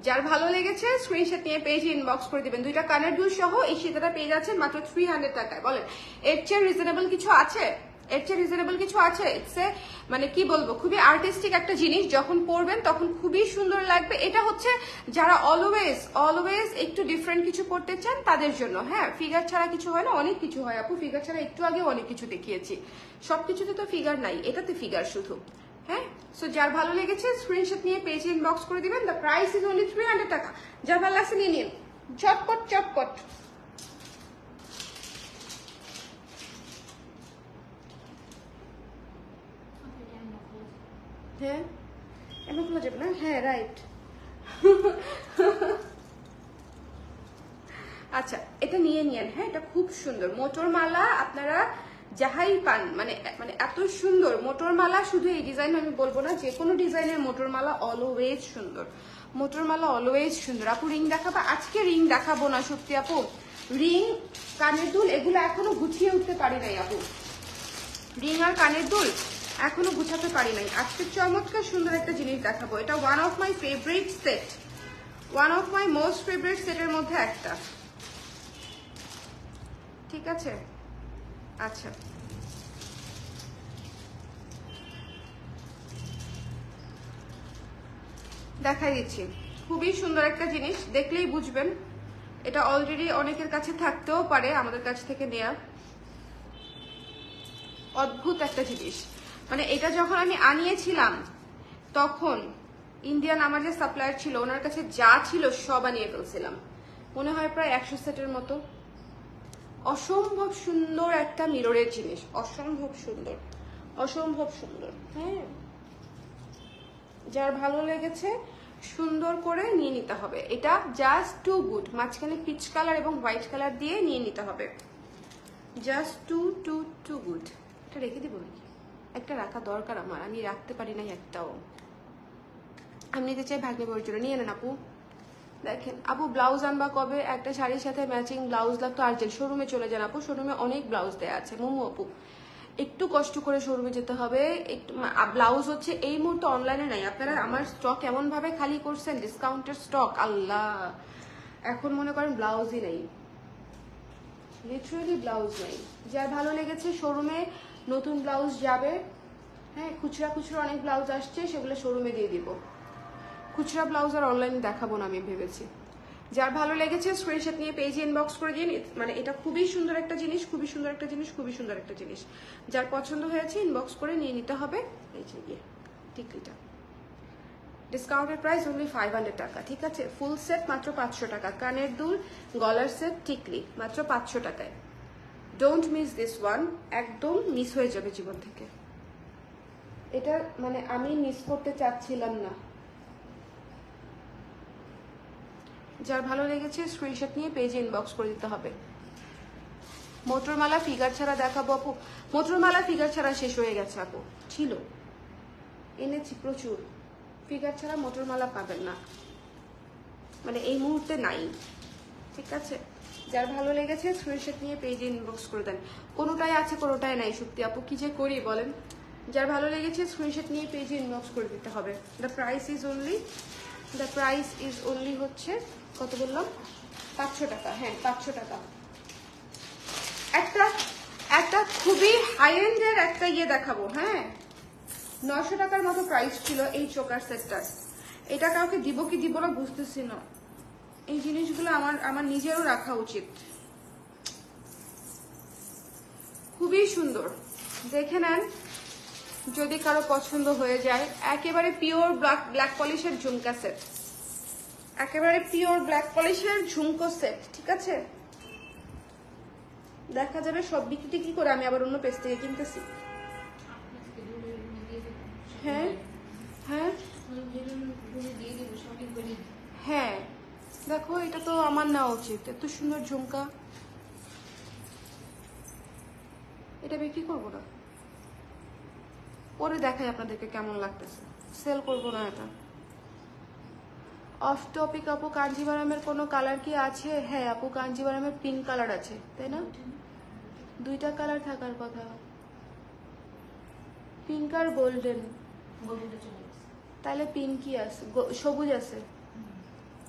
যার ভালো লেগেছে স্ক্রিনশট নিয়ে পেজে ইনবক্স করে দিবেন। দুইটা কানের দুল সহ এই সীতাটা পেয়ে যাচ্ছেন মাত্র 300 টাকায়। বলেন এর চেয়ে রিজনেবল কিছু আছে? ইটস এ মানে কি বলবো, খুবই আর্টিস্টিক একটা জিনিস, যখন পরবেন তখন খুবই সুন্দর লাগবে। এটা হচ্ছে যারা অলওয়েজ একটু ডিফারেন্ট কিছু পড়তে চান তাদের জন্য। হ্যাঁ, ফিগার ছাড়া কিছু হয় না, অনেক কিছু হয় আপু, ফিগার ছাড়া একটু আগে অনেক কিছু দেখিয়েছি, সবকিছুতে তো ফিগার নাই, এটাতে ফিগার শুধু। হ্যাঁ, সো যার ভালো লেগেছে স্ক্রিনশট নিয়ে পেজে ইনবক্স করে দিবেন। দ্য প্রাইস ইজ অনলি 300 টাকা। যার ভালো লাগছে নিয়ে নিন, চটপট চটপট। হ্যাঁ এমন খোলা যাবে না, হ্যাঁ রাইট। আচ্ছা এটা নিয়ে নিয়েন, হ্যাঁ এটা খুব সুন্দর মোটর মালা, আপনারা যাহাই পান মানে মানে এত সুন্দর মোটর মালা। শুধু এই ডিজাইন আমি বলবো না, যে কোনো ডিজাইনের মোটর মালা অলওয়েজ সুন্দর, মোটর মালা অলওয়েজ সুন্দর। আপু রিং দেখাবা? আজকে রিং দেখাবো না সত্যি আপু, রিং কানের দুল এগুলো এখনো গুছিয়ে উঠতে পারি নাই আপু, রিং আর কানের দুল এখনো গুছাতে পারি নাই। আজকে চমৎকার সুন্দর একটা জিনিস দেখাবো, এটা one of my favourite set, one of my most favourite সেটের মধ্যে একটা, ঠিক আছে? আচ্ছা দেখাই দিচ্ছি, খুবই সুন্দর একটা জিনিস, দেখলেই বুঝবেন। এটা অলরেডি অনেকের কাছে থাকতেও পারে, আমাদের কাছ থেকে নেয়া। অদ্ভুত একটা জিনিস, মানে এটা যখন আমি আনিয়েছিলাম তখন ইন্ডিয়ান আমার যে সাপ্লায়ার ছিল ওনার কাছে যা ছিল সব আনিয়ে ফেলছিলাম, মনে হয় প্রায় 100 সেটের মতো। অসম্ভব সুন্দর একটা মিররের জিনিস, অসম্ভব সুন্দর, অসম্ভব সুন্দর। হ্যাঁ যার ভালো লেগেছে সুন্দর করে নিয়ে নিতে হবে, এটা জাস্ট টু গুড। মাঝখানে পিচ কালার এবং হোয়াইট কালার দিয়ে নিয়ে নিতে হবে, জাস্ট টু গুড। এটা রেখে দিব নাকি? একটা রাখা দরকার আমার, আমি রাখতে পারি নাই একটাও। আমি নিতে চাই ভাগ্নে বউয়ের জন্য, নিয়ে নেন আপু। দেখেন আপু ব্লাউজ আনবা কবে? একটা শাড়ির সাথে ম্যাচিং ব্লাউজ লাগতো আর্জেন্ট, শোরুমে চলে যান আপু, শোরুমে অনেক ব্লাউজ দেওয়া আছে। মোমো আপু একটু কষ্ট করে শোরুমে যেতে হবে, একটু ব্লাউজ হচ্ছে এই মুহূর্তে অনলাইনে নাই। আপনারা আমার স্টক এমন ভাবে খালি করছেন, ডিসকাউন্টের স্টক, আল্লাহ এখন মনে করেন ব্লাউজই নেই, লিটারালি ব্লাউজ নেই। যার ভালো লেগেছে শোরুমে নতুন ব্লাউজ যাবে, হ্যাঁ খুচরা খুচরা অনেক ব্লাউজ আসছে, সেগুলো শোরুমে দিয়ে দিব। খুচরা ব্লাউজ আর অনলাইনে দেখাবো না আমি ভেবেছি। যার ভালো লেগেছে স্ক্রিনশট নিয়ে পেজে ইনবক্স করে দিন, মানে এটা খুবই সুন্দর একটা জিনিস, খুবই সুন্দর একটা জিনিস, খুবই সুন্দর একটা জিনিস। যার পছন্দ হয়েছে ইনবক্স করে নিয়ে নিতে হবে। এই যে গিয়ে টিকলিটা ডিসকাউন্টেড প্রাইস অনলি 500 টাকা, ঠিক আছে? ফুল সেট মাত্র 500 টাকা, কানের দুল গলার সেট টিকলি মাত্র 500 টাকায়। ডোন্ট মিস দিস ওয়ান, একদম মিস হয়ে যাবে জীবন থেকে। এটা মানে আমি মিস করতে চাচ্ছিলাম না। যার ভালো লেগেছে স্ক্রিনশট নিয়ে পেজে ইনবক্স করে দিতে হবে। মোটরমালা ফিগার ছাড়া দেখাবো আপু? মোটরমালা ফিগার ছাড়া শেষ হয়ে গেছে আপু, ছিল এনেছি প্রচুর, ফিগার ছাড়া মোটরমালা পাবেন না, মানে এই মুহূর্তে নাই, ঠিক আছে? যার ভালো লেগেছে স্ক্রিনশট নিয়ে পেজে ইনবক্স করে দেন। কোনোটাই আছে কোনোটাই নাই, সত্যি আপু কি যে করি বলেন। যার ভালো লেগেছে স্ক্রিনশট নিয়ে পেজে ইনবক্স করে দিতে হবে। দ্য প্রাইস ইজ অনলি হচ্ছে কত বললাম? 500 টাকা, হ্যাঁ 500 টাকা। একটা খুবই হাই এন্ডের একটা ইয়ে দেখাবো, হ্যাঁ 900 টাকার মতো প্রাইস ছিল এই চোকার সেটটার। এটা কাউকে দিব কি দিব না বুঝতেছি না, এই জিনিসগুলো আমার নিজেরও রাখা উচিত। খুবই সুন্দর, দেখে নেন যদি কারো পছন্দ হয়ে যায়। একেবারে পিওর ব্ল্যাক পলিশের ঝুমকা সেট, একেবারে পিওর ব্ল্যাক পলিশের ঝুমকো সেট, ঠিক আছে? দেখা যাবে সব বিক্রি টিক্রি করে আমি আবার অন্য পেজ থেকে কিনতেছি। হ্যাঁ হ্যাঁ হ্যাঁ দেখো এটা তো আমার নেওয়া উচিত, এত সুন্দর ঝুমকা, এটা বিক্রি করবো না, পরে দেখাই আপনাদেরকে কেমন লাগতেছে, সেল করবো না এটা। অফ টপিক আপু, কাঞ্জিভারামের কোনো কালার কি আছে? হ্যাঁ আপু কাঞ্জিভারামের পিঙ্ক কালার আছে, তাই না? দুইটা কালার থাকার কথা, পিঙ্ক আর গোল্ডেন। তাহলে পিঙ্কই আছে, সবুজ আছে,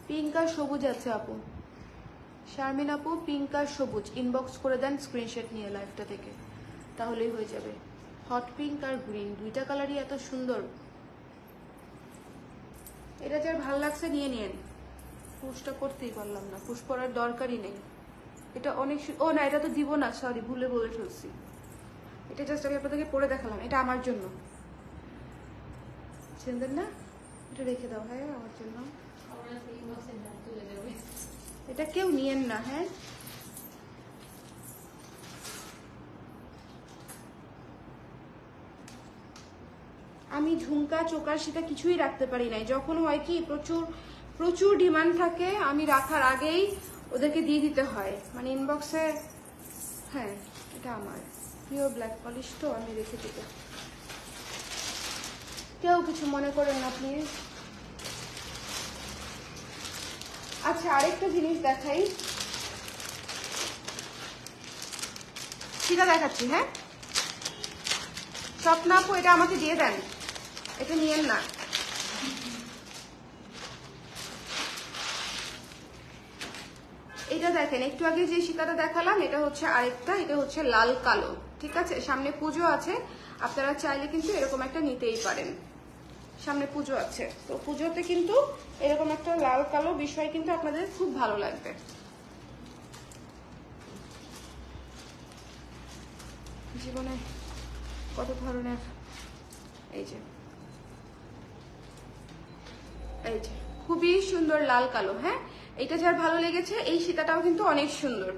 পিঙ্ক আর সবুজ আছে আপু। শারমিন আপু পিঙ্ক আর সবুজ ইনবক্স করে দেন স্ক্রিনশট নিয়ে লাইভটা থেকে, তাহলেই হয়ে যাবে। হট পিঙ্ক আর গ্রিন দুইটা কালারই এত সুন্দর, এটা যার ভালো লাগছে নিয়ে নিন। পুশটা করতেই পারলাম না, পুশ করার দরকারই নেই। এটা অনেক ও না, এটা তো দিব না, সরি ভুলে বলে ফেলছি। এটা জাস্ট আমি আপনাদেরকে পরে দেখালাম, এটা আমার জন্য, চিনতেন না? এটা রেখে দাও, হ্যাঁ আমার জন্য। এটা কেউ নিয়েন না, হ্যাঁ আমি ঝুমকা চোকার সেটা কিছুই রাখতে পারি নাই। যখন হয় কি প্রচুর প্রচুর ডিমান্ড থাকে, আমি রাখার আগেই ওদেরকে দিয়ে দিতে হয়, মানে ইনবক্সে। হ্যাঁ, এটা আমার পিওর ব্ল্যাক পলিশ, তো আমি রেখে দিব, কেউ কিছু মনে করেন না প্লিজ। আচ্ছা, আরেকটা জিনিস দেখাই, সেটা দেখাচ্ছি। হ্যাঁ, স্বপ্না আপু, এটা আমাকে দিয়ে দেন, এটা নিয়েন না। এটা দেখেন, একটু আগে যে সীতাটা দেখালাম এটা হচ্ছে আরেকটা, এটা হচ্ছে লাল কালো। ঠিক আছে, সামনে পুজো আছে, আপনারা চাইলে কিন্তু এরকম একটা নিতেই পারেন। সামনে পুজো আছে, তো পুজোতে কিন্তু এরকম একটা লাল কালো বিষয় কিন্তু আপনাদের খুব ভালো লাগবে। জীবনে কত ধরনের, এই যে এই যে খুবই সুন্দর লাল কালো। হ্যাঁ, এটা যার ভালো লেগেছে, এই সীতাটাও কিন্তু অনেক সুন্দর,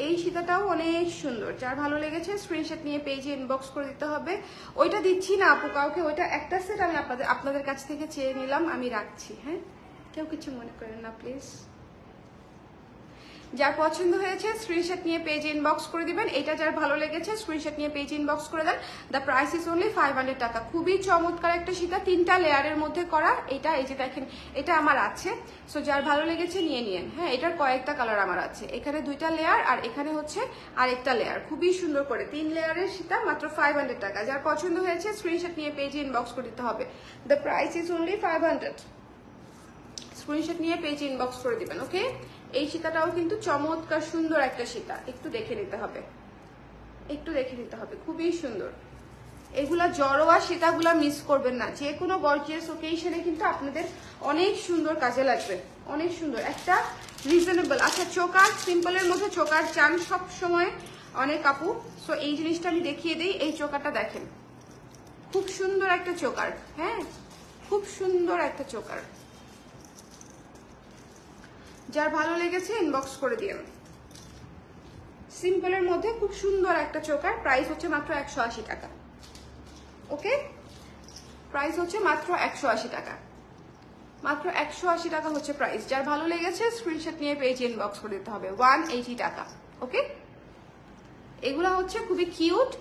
এই সীতাটাও অনেক সুন্দর। যার ভালো লেগেছে স্ক্রিনশট নিয়ে পেজে ইনবক্স করে দিতে হবে। ওইটা দিচ্ছি না আপু কাউকে, ওইটা একটা সেট আমি আপনাদের কাছ থেকে চেয়ে নিলাম, আমি রাখছি। হ্যাঁ, কেউ কিছু মনে করেন না প্লিজ। যার পছন্দ হয়েছে স্ক্রিনশট নিয়ে পেজ ইনবক্স করে দিবেন। এটা যার ভালো লেগেছে স্ক্রিনশট নিয়ে পেজ ইনবক্স করে দেন। দ্য প্রাইস ইজ অনলি 500 টাকা। খুবই চমৎকার একটা সীতা, 3টা লেয়ারের মধ্যে করা। এটা এই যে দেখেন, এটা আমার আছে, সো যার ভালো লেগেছে নিয়ে নিন। হ্যাঁ, এটার কয়েকটা কালার আমার আছে, এখানে 2টা লেয়ার আর এখানে হচ্ছে আরেকটা লেয়ার, খুবই সুন্দর করে 3 লেয়ারের সীতা, মাত্র 500 টাকা। যার পছন্দ হয়েছে স্ক্রিনশট নিয়ে পেজে ইনবক্স করে দিতে হবে। The price is only 500। Screenshot নিয়ে পেজে ইনবক্স করে দিবেন। ওকে, এই সীতাটাও কিন্তু চমৎকার সুন্দর একটা সীতা, একটু দেখে নিতে হবে, একটু দেখে নিতে হবে, খুবই সুন্দর। এগুলা জড়োয়া সীতাগুলা মিস করবেন না, যে কোনো গর্জিয়াস ওকেশনে কিন্তু আপনাদের অনেক সুন্দর কাজে লাগবে, অনেক সুন্দর একটা রিজনেবল। আচ্ছা, চোকার সিম্পলের মধ্যে চোকার চান সব সময় অনেক আপু, সো এই জিনিসটা আমি দেখিয়ে দিই। এই চোকারটা দেখেন, খুব সুন্দর একটা চোকার। হ্যাঁ, খুব সুন্দর একটা চোকার। যার ভালো লেগেছে ইনবক্স করে দিন। সিম্পলের মধ্যে খুব সুন্দর একটা চোকার, প্রাইস হচ্ছে মাত্র 180 টাকা। ওকে, প্রাইস হচ্ছে মাত্র 180 টাকা, মাত্র 180 টাকা হচ্ছে প্রাইস। যার ভালো লেগেছে স্ক্রিনশট নিয়ে পেজে ইনবক্স করে দিতে হবে। 180 টাকা। ওকে, এগুলা হচ্ছে খুবই কিউট,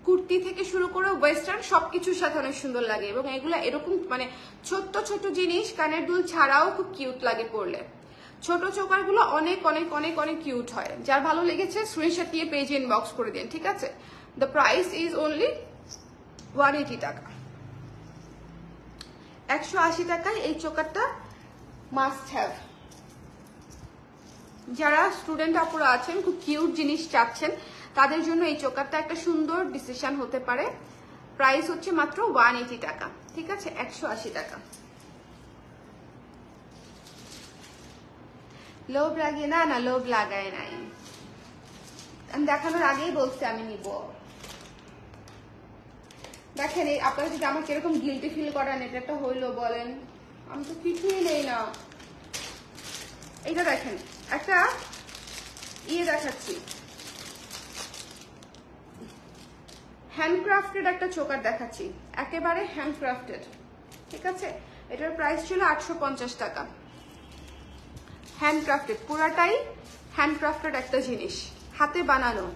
কুর্তি থেকে শুরু করে ওয়েস্টার্ন সবকিছুর সাথে অনেক সুন্দর লাগে, এবং এগুলা এরকম মানে ছোট্ট ছোট জিনিস, কানের দুল ছাড়াও খুব কিউট লাগে পরলে। ছোট চোকারগুলো অনেক অনেক অনেক অনেক কিউট হয়। যার ভালো লেগেছে স্ক্রিনশট নিয়ে পেজে ইনবক্স করে দিন। ঠিক আছে, দ্য প্রাইস ইজ অনলি 180 টাকা। 180 টাকায় এই চোকারটা মাস্ট হ্যাভ। যারা স্টুডেন্ট আপুরা আছেন, খুব কিউট জিনিস চাচ্ছেন, তাদের জন্য এই চোকারটা একটা সুন্দর ডিসিশন হতে পারে। প্রাইস হচ্ছে মাত্র 180 টাকা। ঠিক আছে, 180 টাকা। লোভ লাগে না, না লোভ লাগায় নাই, আমি দেখানোর আগেই বলছি আমি নিব। দেখেন, আপনারা যদি আমাকে এরকম গিল্টি ফিল করেন, এটা একটা হইলো বলেন, আমি তো কিছুই নেই না। এইটা দেখেন, একটা ইয়ে দেখাচ্ছি, হ্যান্ডক্রাফটেড একটা চোকার দেখাচ্ছি, একেবারে হ্যান্ডক্রাফটেড। ঠিক আছে, এটার প্রাইস ছিল 850 টাকা। হ্যান্ডক্রাফটেড, পুরাটাই হ্যান্ডক্রাফটেড একটা জিনিস, হাতে বানানো,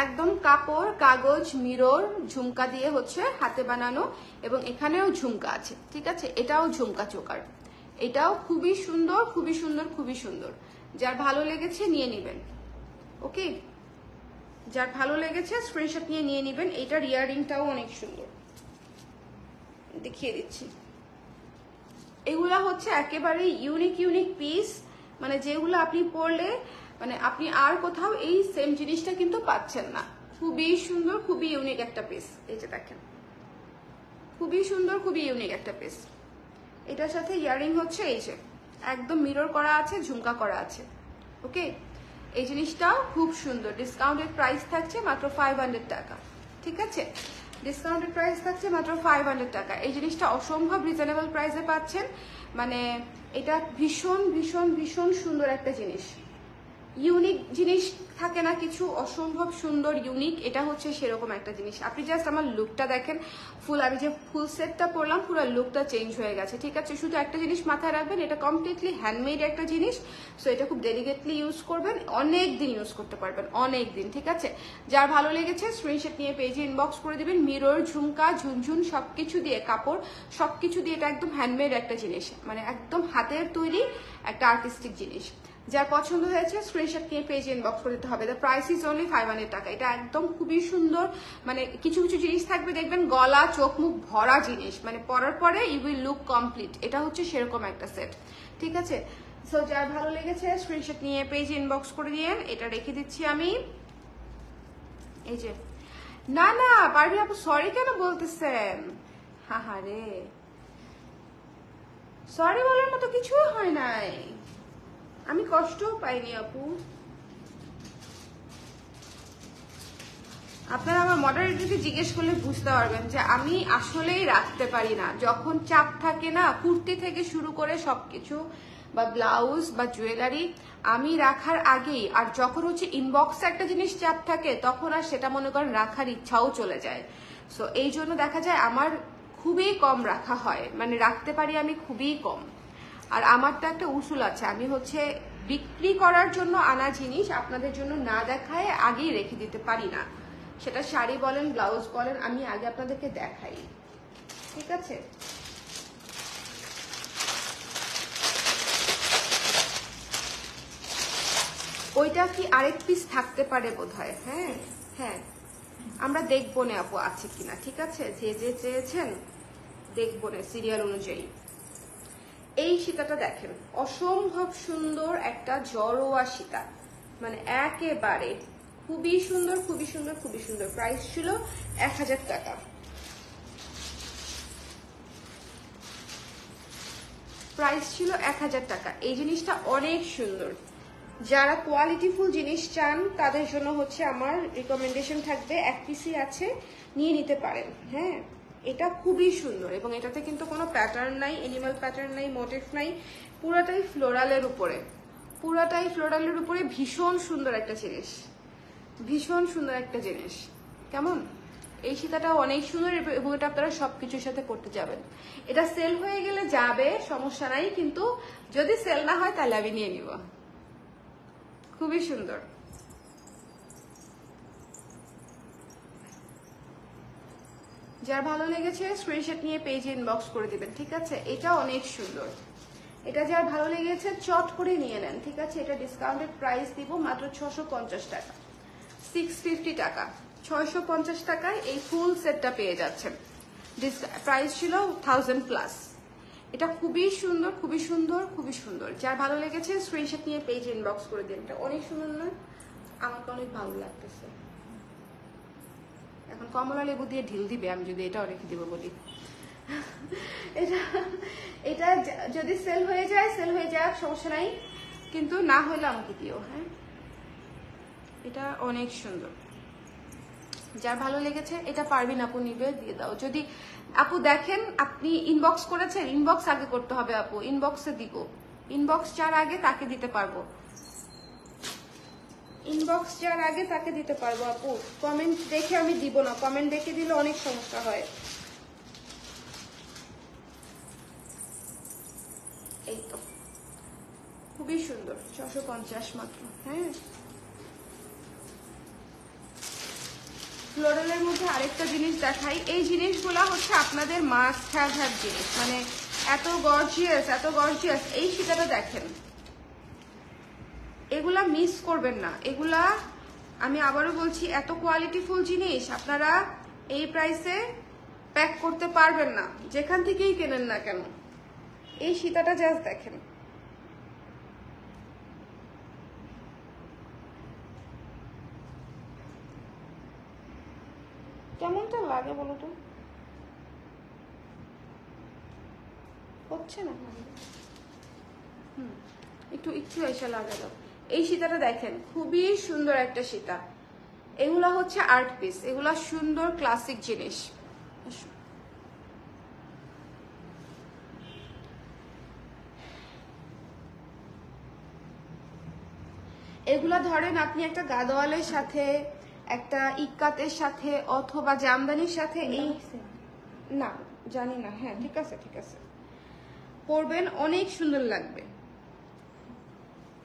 একদম কাপড়, কাগজ, মিরর, ঝুমকা দিয়ে হচ্ছে হাতে বানানো, এবং এখানেও ঝুমকা আছে। ঠিক আছে, এটাও ঝুমকা চোকার, এটাও খুবই সুন্দর, খুবই সুন্দর, খুবই সুন্দর। যার ভালো লেগেছে নিয়ে নেবেন। ওকে, যার ভালো লেগেছে স্ক্রিনশট নিয়ে নেবেন। এইটার ইয়াররিংটাও অনেক সুন্দর, দেখিয়ে দিচ্ছি। এগুলা হচ্ছে একেবারে ইউনিক ইউনিক পিস, মানে যেগুলো আপনি পরলে মানে আপনি আর কোথাও এই সেম জিনিসটা কিন্তু পাচ্ছেন না। খুবই সুন্দর, খুবই ইউনিক একটা পিস। এই যে দেখেন, খুবই সুন্দর, খুবই ইউনিক একটা পিস। এটার সাথে ইয়াররিং হচ্ছে এই যে একদম মিরর করা আছে, ঝুমকা করা আছে। ওকে, এই জিনিসটাও খুব সুন্দর। ডিসকাউন্টেড প্রাইস থাকছে মাত্র 500 টাকা। ঠিক আছে, ডিসকাউন্টেড প্রাইস থাকছে মাত্র 500 টাকা। এই জিনিসটা অসম্ভব রিজনেবল প্রাইসে পাচ্ছেন, মানে এটা ভীষণ ভীষণ ভীষণ সুন্দর একটা জিনিস। ইউনিক জিনিস থাকে না কিছু, অসম্ভব সুন্দর ইউনিক, এটা হচ্ছে সেরকম একটা জিনিস। আপনি জাস্ট আমার লুকটা দেখেন, ফুল আমি যে ফুল সেটটা পরলাম পুরো লুকটা চেঞ্জ হয়ে গেছে, ঠিক আছে? শুধু একটা জিনিস মাথায় রাখবেন, এটা কমপ্লিটলি হ্যান্ডমেড একটা জিনিস, সো এটা খুব ডেলিকেটলি ইউজ করবেন, অনেক দিন ইউজ করতে পারবেন, অনেক দিন, ঠিক আছে? যার ভালো লেগেছে স্ক্রিনশট নিয়ে পেজে ইনবক্স করে দিবেন। মিরর, ঝুমকা, ঝুনঝুন সবকিছু দিয়ে, কাপড় সবকিছু দিয়ে, এটা একদম হ্যান্ডমেড একটা জিনিস, মানে একদম হাতের তৈরি একটা আর্টিস্টিক জিনিস। যার পছন্দ হয়েছে স্ক্রিনশট নিয়ে পেজে ইনবক্স করে দিতে হবে। দ্য প্রাইস ইজ অনলি 500 টাকা। এটা একদম খুবই সুন্দর, মানে কিছু কিছু জিনিস থাকবে দেখবেন গলা চোখ মুখ ভরা জিনিস, মানে পরার পরে ইউ উইল লুক কমপ্লিট, এটা হচ্ছে সেরকম একটা সেট, ঠিক আছে? সো যার ভালো লেগেছে স্ক্রিনশট নিয়ে পেজে ইনবক্স করে দিয়েন। এটা রেখে দিচ্ছি আমি, এই যে। না না পারভিন আপু সরি কেন বলতেছেন? হা রে, সরি বলার মতো কিছুই হয় নাই, আমি কষ্টও পাইনি আপু। আপনারা আমার মডারেটরকে জিজ্ঞেস করলে বুঝতে পারবেন যে আমি আসলেই রাখতে পারি না, যখন চাপ থাকে না, কুর্তি থেকে শুরু করে সবকিছু বা ব্লাউজ বা জুয়েলারি আমি রাখার আগেই, আর যখন হচ্ছে ইনবক্সে একটা জিনিস চাপ থাকে তখন আর সেটা মনে করেন রাখার ইচ্ছাও চলে যায়। সো এই জন্য দেখা যায় আমার খুবই কম রাখা হয়, মানে রাখতে পারি আমি খুবই কম। আর আমার তো একটা উসুল আছে, আমি হচ্ছে বিক্রি করার জন্য আনা জিনিস আপনাদের জন্য না দেখায় আগেই রেখে দিতে পারি না, সেটা শাড়ি বলেন ব্লাউজ বলেন, আমি আগে আপনাদেরকে দেখাই, ঠিক আছে? ওইটা কি আরেক পিস থাকতে পারে বোধহয়, হ্যাঁ হ্যাঁ, আমরা দেখবো না আপু আছে কিনা, ঠিক আছে? যে যে চেয়েছেন দেখবো না সিরিয়াল অনুযায়ী। এই সীতাটা দেখেন, অসম্ভব সুন্দর একটা জড়োয়া সীতা, মানে একেবারে খুবই সুন্দর, খুবই সুন্দর, খুবই সুন্দর। প্রাইস ছিল 1000 টাকা। প্রাইস ছিল 1000 টাকা। এই জিনিসটা অনেক সুন্দর, যারা কোয়ালিটিফুল জিনিস চান তাদের জন্য হচ্ছে আমার রিকমেন্ডেশন থাকবে, এক পিসি আছে, নিয়ে নিতে পারেন। হ্যাঁ, এটা খুবই সুন্দর, এবং এটাতে কিন্তু কোনো প্যাটার্ন নাই, এনিম্যাল প্যাটার্ন নাই, মোটিভ নাই, পুরাটাই ফ্লোরালের উপরে, পুরাটাই ফ্লোরালের উপরে। ভীষণ সুন্দর একটা জিনিস, ভীষণ সুন্দর একটা জিনিস, কেমন? এই সীতাটাও অনেক সুন্দর, এবং এটা আপনারা সবকিছুর সাথে করতে যাবেন। এটা সেল হয়ে গেলে যাবে, সমস্যা নাই, কিন্তু যদি সেল না হয় তাহলে আমি নিয়ে নিব। খুবই সুন্দর। যার ভালো লেগেছে স্ক্রিনশট নিয়ে পেজে ইনবক্স করে দিবেন, ঠিক আছে? এটা অনেক সুন্দর, এটা যার ভালো লেগেছে চট করে নিয়ে নেন, ঠিক আছে? এটা ডিসকাউন্টেড প্রাইস দিব মাত্র 650 টাকা, 650 টাকা, 650 টাকায় এই ফুল সেটটা পেয়ে যাচ্ছেন। প্রাইস ছিল 1000 প্লাস। এটা খুবই সুন্দর, খুবই সুন্দর, খুবই সুন্দর। যার ভালো লেগেছে স্ক্রিনশট নিয়ে পেজে ইনবক্স করে দিন। এটা অনেক সুন্দর না? আমাকে অনেক ভালো লাগতেছে। এখন কমলা লেবু দিয়ে ঢিল দিবে আমি যদি এটাও রেখে দিব বলি। এটা এটা যদি সেল হয়ে যায় সেল হয়ে যাক, সমস্যা নাই, কিন্তু না হলে আমাকে দিও। হ্যাঁ, এটা অনেক সুন্দর। যার ভালো লেগেছে এটা পারবিন আপু নিবে, দিয়ে দাও। যদি আপু দেখেন আপনি ইনবক্স করেছেন, ইনবক্স আগে করতে হবে আপু, ইনবক্সে দিব, ইনবক্স যার আগে তাকে দিতে পারবো, ইনবক্স যার আগে তাকে দিতে পারবো আপু। কমেন্ট দেখে আমি দিব না, কমেন্ট দেখে দিলে অনেক সমস্যা হয়। এই তো খুবই সুন্দর, 650 মাত্র। হ্যাঁ, ফ্লোরালের মধ্যে আরেকটা জিনিস দেখাই। এই জিনিসগুলো হচ্ছে আপনাদের মাস্ট হ্যাভ জিনিস, মানে এত গর্জিয়াস, এত গর্জিয়াস। এই সীতাটা দেখেন, এগুলা মিস করবেন না, এগুলা আমি আবারও বলছি এত কোয়ালিটিফুল জিনিস আপনারা এই প্রাইসে প্যাক করতে পারবেন না, যেখান থেকেই কেনেন না কেন। এই সীতাটা জাস্ট দেখেন, কেমনটা লাগে বলো তো? হচ্ছে না? একটু একটু এসে লাগা দাও। এই সীতাটা দেখেন, খুবই সুন্দর একটা সীতা। এগুলা হচ্ছে আর্ট পিস, এগুলা সুন্দর ক্লাসিক জিনিস। এগুলা ধরেন আপনি একটা গাদোয়ালের সাথে, একটা ইক্কাতের সাথে, অথবা জামদানির সাথে, এই না জানি না, হ্যাঁ ঠিক আছে ঠিক আছে, পরবেন, অনেক সুন্দর লাগবে।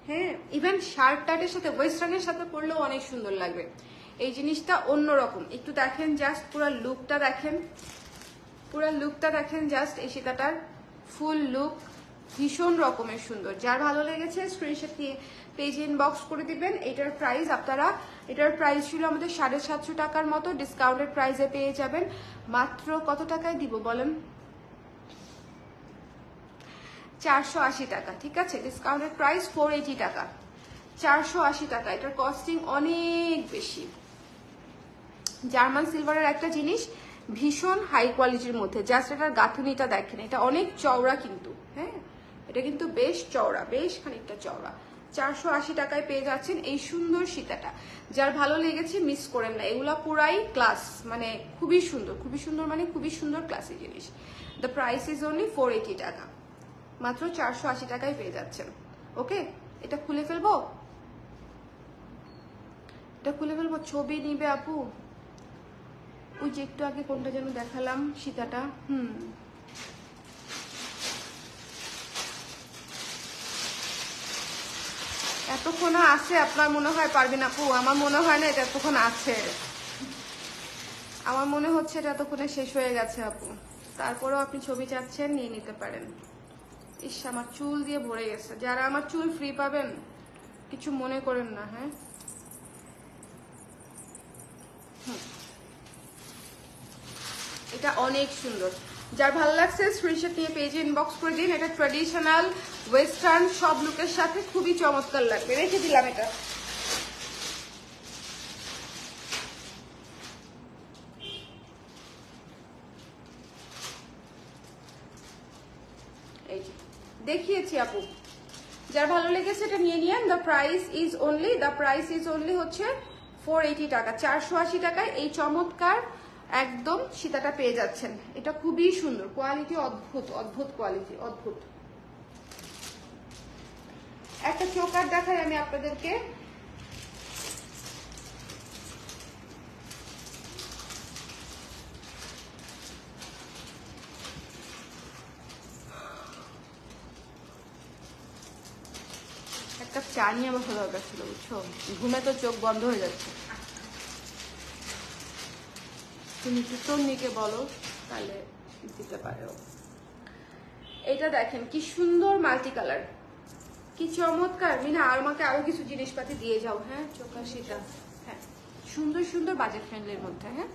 হ্যাঁ, ইভেন শার্ট টার্টের সাথে, ওয়েস্টার্নের সাথে পরলেও অনেক সুন্দর লাগবে। এই জিনিসটা অন্যরকম, একটু দেখেন জাস্ট পুরো লুকটা দেখেন, পুরো লুকটা দেখেন জাস্ট, এই সীতাটার ফুল লুক ভীষণ রকমের সুন্দর। যার ভালো লেগেছে স্ক্রিনশট নিয়ে পেজে ইনবক্স করে দিবেন। এটার প্রাইস আপনারা, এটার প্রাইস ছিল আমাদের 750 টাকার মতো, ডিসকাউন্টেড প্রাইসে পেয়ে যাবেন মাত্র কত টাকায় দিব বলেন? 480 টাকা, ঠিক আছে? ডিসকাউন্টেড প্রাইস 480 টাকা, 480 টাকা। এটার কস্টিং অনেক বেশি। জার্মান সিলভারের একটা জিনিস, ভীষণ হাই কোয়ালিটির মধ্যে, জাস্ট এটার গাঁথুনিটা দেখেন, এটা অনেক চওড়া কিন্তু, হ্যাঁ এটা কিন্তু বেশ চওড়া, বেশ খানিকটা চওড়া। 480 টাকায় পেয়ে যাচ্ছেন এই সুন্দর সীতাটা। যার ভালো লেগেছে মিস করেন না, এগুলা পুরাই ক্লাস, মানে খুবই সুন্দর, খুবই সুন্দর, মানে খুবই সুন্দর ক্লাসি জিনিস। দ্য প্রাইস ইজ অনলি 480 টাকা, মাত্র 480 টাকায় পেয়ে যাচ্ছেন। ওকে, এটা খুলে ফেলবো, এটা খুলে ফেলবো, ছবি নিবে আপু? ওই যে একটু আগে কোনটা যেন দেখালাম সীতাটা, এতক্ষণ আছে? আপনার মনে হয় পারবেন আপু? আমার মনে হয় না এটা এতক্ষণ আছে, আমার মনে হচ্ছে এটা এতক্ষণে শেষ হয়ে গেছে আপু। তারপরেও আপনি ছবি চাচ্ছেন, নিয়ে নিতে পারেন। ইস, আমার চুল দিয়ে ভরে গেছে। যারা আমার চুল ফ্রি পাবেন কিছু মনে করেন না, হ্যাঁ। এটা অনেক সুন্দর, যার ভালো লাগছে স্ক্রিনশট নিয়ে পেজে ইনবক্স করে দিন। এটা ট্র্যাডিশনাল ওয়েস্টার্ন সব লুকের সাথে খুবই চমৎকার লাগবে। রেখে দিলাম এটা। এই যে দেখিয়েছি আপু, যার ভালো লেগেছে এটা নিয়ে নিয়েন। দ্য প্রাইস ইজ অনলি হচ্ছে 480 টাকা, 480 টাকায় এই চমৎকার একদম সীতাটা পেয়ে যাচ্ছেন। এটা খুবই সুন্দর, কোয়ালিটি অদ্ভুত, অদ্ভুত কোয়ালিটি, অদ্ভুত। একটা চোকার দেখাই আমি আপনাদেরকে, একটা চা নিয়ে আমার ভালো দরকার ছিল, বুঝছো? ঘুমে তো চোখ বন্ধ হয়ে যাচ্ছে। তুমি তন্নিকে বলো তাহলে দিতে পারো। এটা দেখেন কি সুন্দর মাল্টি কালার, কি চমৎকার। মিনা আর আমাকে আরো কিছু জিনিসপাতি দিয়ে যাও, হ্যাঁ চোখা সীতা, হ্যাঁ সুন্দর সুন্দর বাজেট ফ্রেন্ডলির মধ্যে। হ্যাঁ,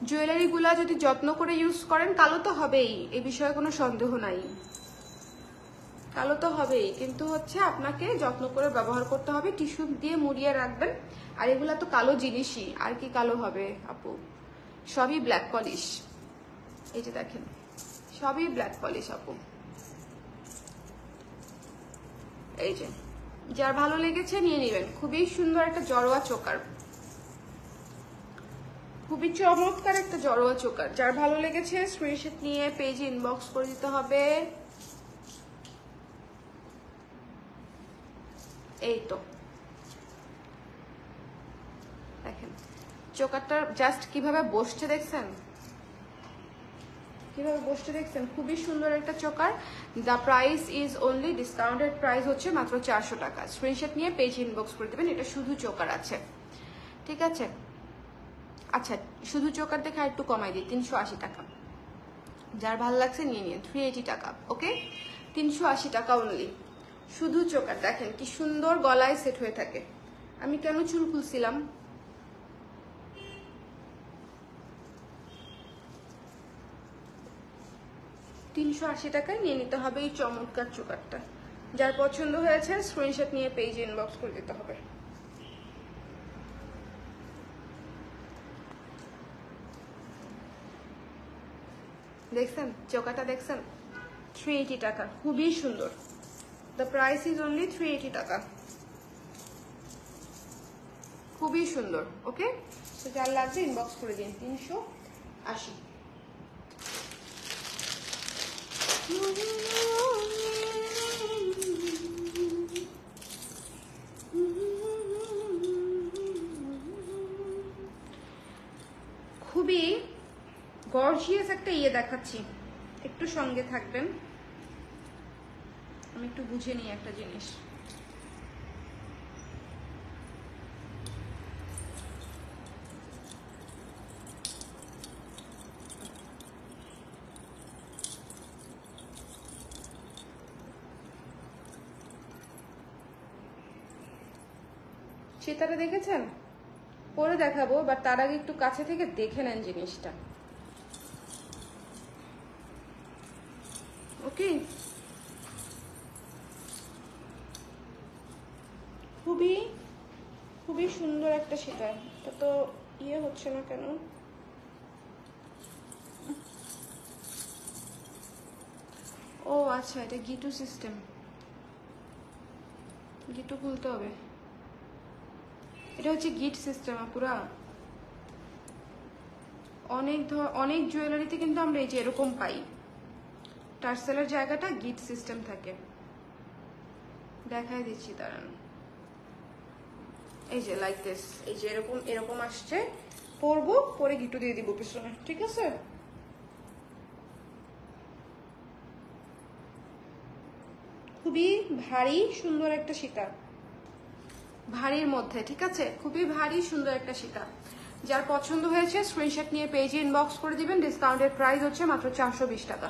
জুয়েলারি গুলা যদি যত্ন করে ইউজ করেন কালো তো হবেই, এই বিষয়ে কোনো সন্দেহ নাই, কালো তো হবেই, কিন্তু হচ্ছে আপনাকে যত্ন করে ব্যবহার করতে হবে, টিস্যু দিয়ে মুড়িয়ে রাখবেন। আর এগুলা তো কালো জিনিসই, আর কি কালো হবে আপু? সবই ব্ল্যাক পলিশ, এই যে দেখেন সবই ব্ল্যাক পলিশ আপু। এই যে যার ভালো লেগেছে নিয়ে নেবেন। খুবই সুন্দর একটা জড়োয়া চোকার, খুবই চমৎকার একটা জড়োয়া চোকার। যার ভালো লেগেছে স্ক্রিনশট নিয়ে পেজে ইনবক্স করে দিতে হবে। এই তো দেখেন চোকারটা জাস্ট কিভাবে বসছে, দেখছেন কিভাবে বসতে, দেখছেন? খুবই সুন্দর একটা choker. The price is only, discounted price হচ্ছে মাত্র 400 টাকা। স্ক্রিনশট নিয়ে পেজ ইনবক্স করে দেবেন। এটা শুধু চোকার আছে, ঠিক আছে? আচ্ছা, শুধু চোকার দেখে একটু কমাই দিই, 380 টাকা। যার ভালো লাগছে নিয়ে নিন, 380 টাকা। ওকে, 380 টাকা অনলি। শুধু চোকার দেখেন কি সুন্দর গলায় সেট হয়ে থাকে। আমি কেন চুল খুলছিলাম? টাকায় নিয়ে নিতে হবে এই চমৎকার চোকারটা। যার পছন্দ হয়েছে স্ক্রিনশট নিয়ে পেজে ইনবক্স করে দিতে হবে। দেখছেন চোকাটা, দেখছেন? 380 টাকা, খুবই সুন্দর। দ্য প্রাইস ইজ অনলি 380 টাকা, খুবই সুন্দর। ওকে, তো যার লাগছে ইনবক্স করে দিন। 380। খুবই গর্জিয়াস একটা ইয়ে দেখাচ্ছি, একটু সঙ্গে থাকবেন। আমি একটু বুঝে নিই একটা জিনিস। সীতাটা দেখেছেন? পরে দেখাবো, বাট তার আগে একটু কাছে থেকে দেখে নেন জিনিসটা। ওকে, খুবই খুবই সুন্দর একটা সীতা। এটা তো ইয়ে হচ্ছে না কেন? ও আচ্ছা, এটা গিটু সিস্টেম, গিটু খুলতে হবে। এটা হচ্ছে গিট সিস্টেম পুরা। অনেক জুয়েলারিতে কিন্তু আমরা এই যে এরকম পাই, টার্সেলের জায়গাটা গিট সিস্টেম থাকে। দেখাই দিচ্ছি দাঁড়ান। এই যে লাইক দিস, এই যে এরকম এরকম আসছে, পরবো, পরে গিটু দিয়ে দিব পিছনে, ঠিক আছে? খুবই ভারী সুন্দর একটা সীতা, ভারীর মধ্যে, ঠিক আছে? খুবই ভারী সুন্দর একটা সীতা। যার পছন্দ হয়েছে স্ক্রিনশট নিয়ে পেজে ইনবক্স করে দিবেন। ডিসকাউন্টের প্রাইস হচ্ছে মাত্র 420 টাকা,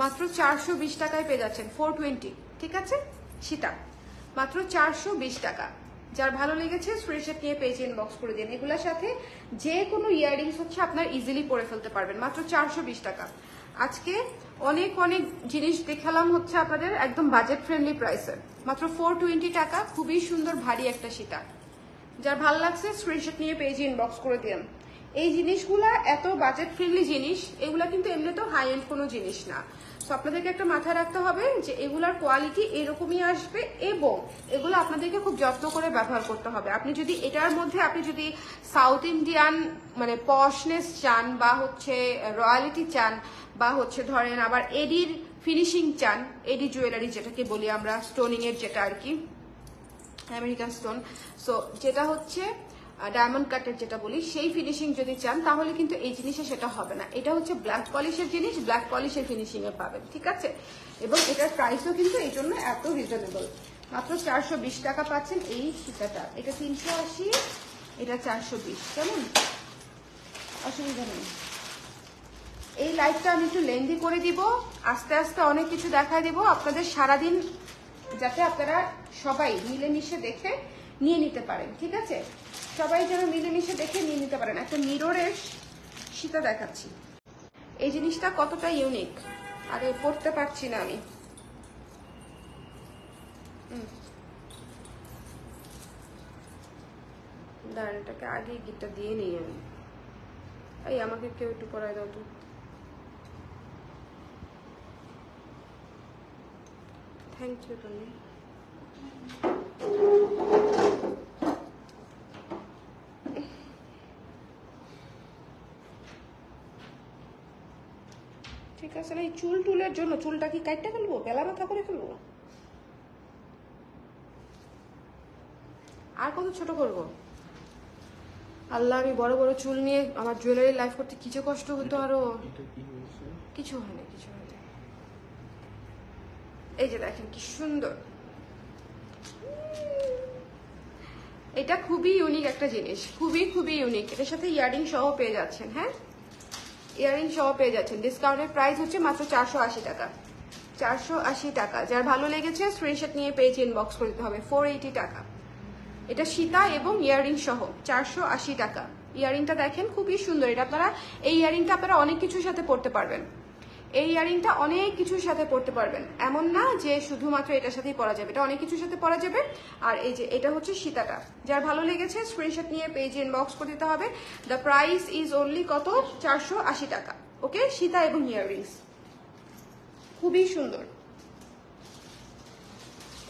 মাত্র 420 টাকায় পেয়ে যাচ্ছেন 420, ঠিক আছে? সীতা মাত্র 420 টাকা। যার ভালো লেগেছে স্ক্রিনশট নিয়ে পেজে ইনবক্স করে দিন। এগুলোর সাথে যে কোনো ইয়াররিংস হচ্ছে আপনার ইজিলি পরে ফেলতে পারবেন, মাত্র 420 টাকা। আজকে অনেক জিনিস দেখালাম হচ্ছে আপনাদের একদম বাজেট ফ্রেন্ডলি প্রাইসে, মাত্র 420 টাকা। খুবই সুন্দর ভারী একটা সীতা। যার ভালো লাগছে স্ক্রিনশট নিয়ে পেজে ইনবক্স করে দিন। এই জিনিসগুলা এত বাজেট ফ্রেন্ডলি জিনিস, এগুলা কিন্তু এমনিতেও হাই এন্ড কোনো জিনিস না। সো আপনাদেরকে একটা মাথায় রাখতে হবে যে এগুলার কোয়ালিটি এরকমই আসবে, এবং এগুলো আপনাদেরকে খুব যত্ন করে ব্যবহার করতে হবে। আপনি যদি এটার মধ্যে আপনি যদি সাউথ ইন্ডিয়ান মানে পশনেস চান, বা হচ্ছে রয়্যালিটি চান, বা হচ্ছে ধরেন আবার এডির ফিনিশিং চান, এডি জুয়েলারি যেটাকে বলি আমরা, স্টোনিং এর যেটা আর কি, আমেরিকান স্টোন, সো যেটা হচ্ছে ডায়মন্ড কাটের যেটা বলি, সেই ফিনিশিং যদি চান তাহলে কিন্তু এই জিনিসে সেটা হবে না। এটা হচ্ছে ব্ল্যাক পলিশের জিনিস, ব্ল্যাক পলিশের ফিনিশিং এ পাবেন, ঠিক আছে? এবং এটার প্রাইসও কিন্তু এই জন্য এত রিজনেবল, মাত্র 420 টাকা পাচ্ছেন এই সীতাটা। এটা 380, এটা 420, কেমন? অসুবিধা নেই। এই লাইভটা আমি একটু লেন্দি করে দিব, আস্তে আস্তে অনেক কিছু দেখায় দিব আপনাদের সারাদিন, যাতে আপনারা সবাই মিলেমিশে দেখে নিয়ে নিতে পারেন, ঠিক আছে? সবাই যেন মিলেমিশে দেখে নিয়ে নিতে পারেন। একটা মিররের সীতা দেখাচ্ছি, এই জিনিসটা কতটা ইউনিক। আরে পড়তে পারছি না আমি, দাঁড়ান এটাকে আগে গিটটা দিয়ে নিই আমি। এই আমাকে কেউ একটু পড়ায় দাও তো। Thank you Tony. ঠিক আছে, এই চুল টুলের জন্য চুলটা কি কাটতে ফেলবো, বেলা মাথা করে ফেলবো, আর কত ছোট করব? আল্লাহ, আমি বড় বড় চুল নিয়ে আমার জুয়েলারি লাইফ করতে কিছু কষ্ট হতো আরো। কিছু হয় না, কিছু হয় না। এই যে দেখেন কি সুন্দর, এটা খুবই ইউনিক একটা জিনিস, খুবই ইউনিক। এটার সাথে ইয়ারিং সহ পেয়ে যাচ্ছেন, হ্যাঁ ইয়ারিং সহ পেয়ে যাচ্ছেন। ডিসকাউন্টের প্রাইস হচ্ছে মাত্র 480 টাকা, 480 টাকা। যার ভালো লেগেছে স্ক্রিনশট নিয়ে পেজ ইনবক্স করে দিতে হবে। 480 টাকা, এটা সীতা এবং ইয়ারিং সহ 480 টাকা। ইয়ারিংটা দেখেন খুবই সুন্দর। এটা আপনারা, এই ইয়ারিংটা আপনারা অনেক কিছুর সাথে পড়তে পারবেন, এই ইয়ারিংটা অনেক কিছুর সাথে পড়তে পারবেন। এমন না যে শুধুমাত্র এটার সাথেই পরা যাবে, এটা অনেক কিছুর সাথে পরা যাবে। আর এই যে এটা হচ্ছে সীতাটা। যার ভালো লেগেছে স্ক্রিনশট নিয়ে পেজে ইনবক্স করে দিতে হবে। দ্য প্রাইস ইজ অনলি কত? 480 টাকা। ওকে, সীতা এবং ইয়াররিংস খুবই সুন্দর।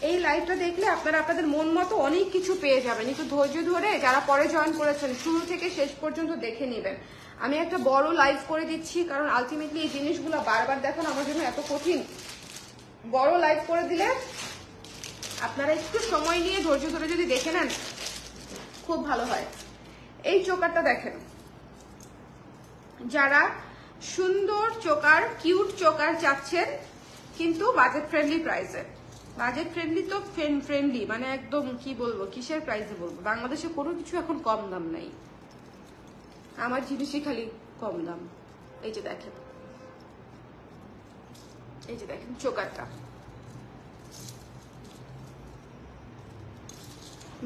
এই লাইভটা দেখলে আপনারা আপনাদের মন মতো অনেক কিছু পেয়ে যাবেন। একটু ধৈর্য ধরে যারা পরে জয়েন করেছেন শুরু থেকে শেষ পর্যন্ত দেখে নেবেন। আমি একটা বড় লাইভ করে দিচ্ছি, কারণ আলটিমেটলি এই জিনিসগুলো বারবার দেখানো আমার জন্য এত কঠিন। বড় লাইভ করে দিলে আপনারা একটু সময় নিয়ে ধৈর্য ধরে যদি দেখে নেন খুব ভালো হয়। এই চোকারটা দেখেন, যারা সুন্দর চোকার, কিউট চোকার চাচ্ছেন কিন্তু বাজেট ফ্রেন্ডলি প্রাইসে, বাজেট ফ্রেন্ডলি তো ফ্রেন্ডলি মানে একদম কি বলবো, কিসের প্রাইসে বলবো, বাংলাদেশে কোনো কিছু এখন কম দাম নাই, আমার জিনিসই খালি কম দাম। এই যে দেখেন, এই যে দেখেন চোকারটা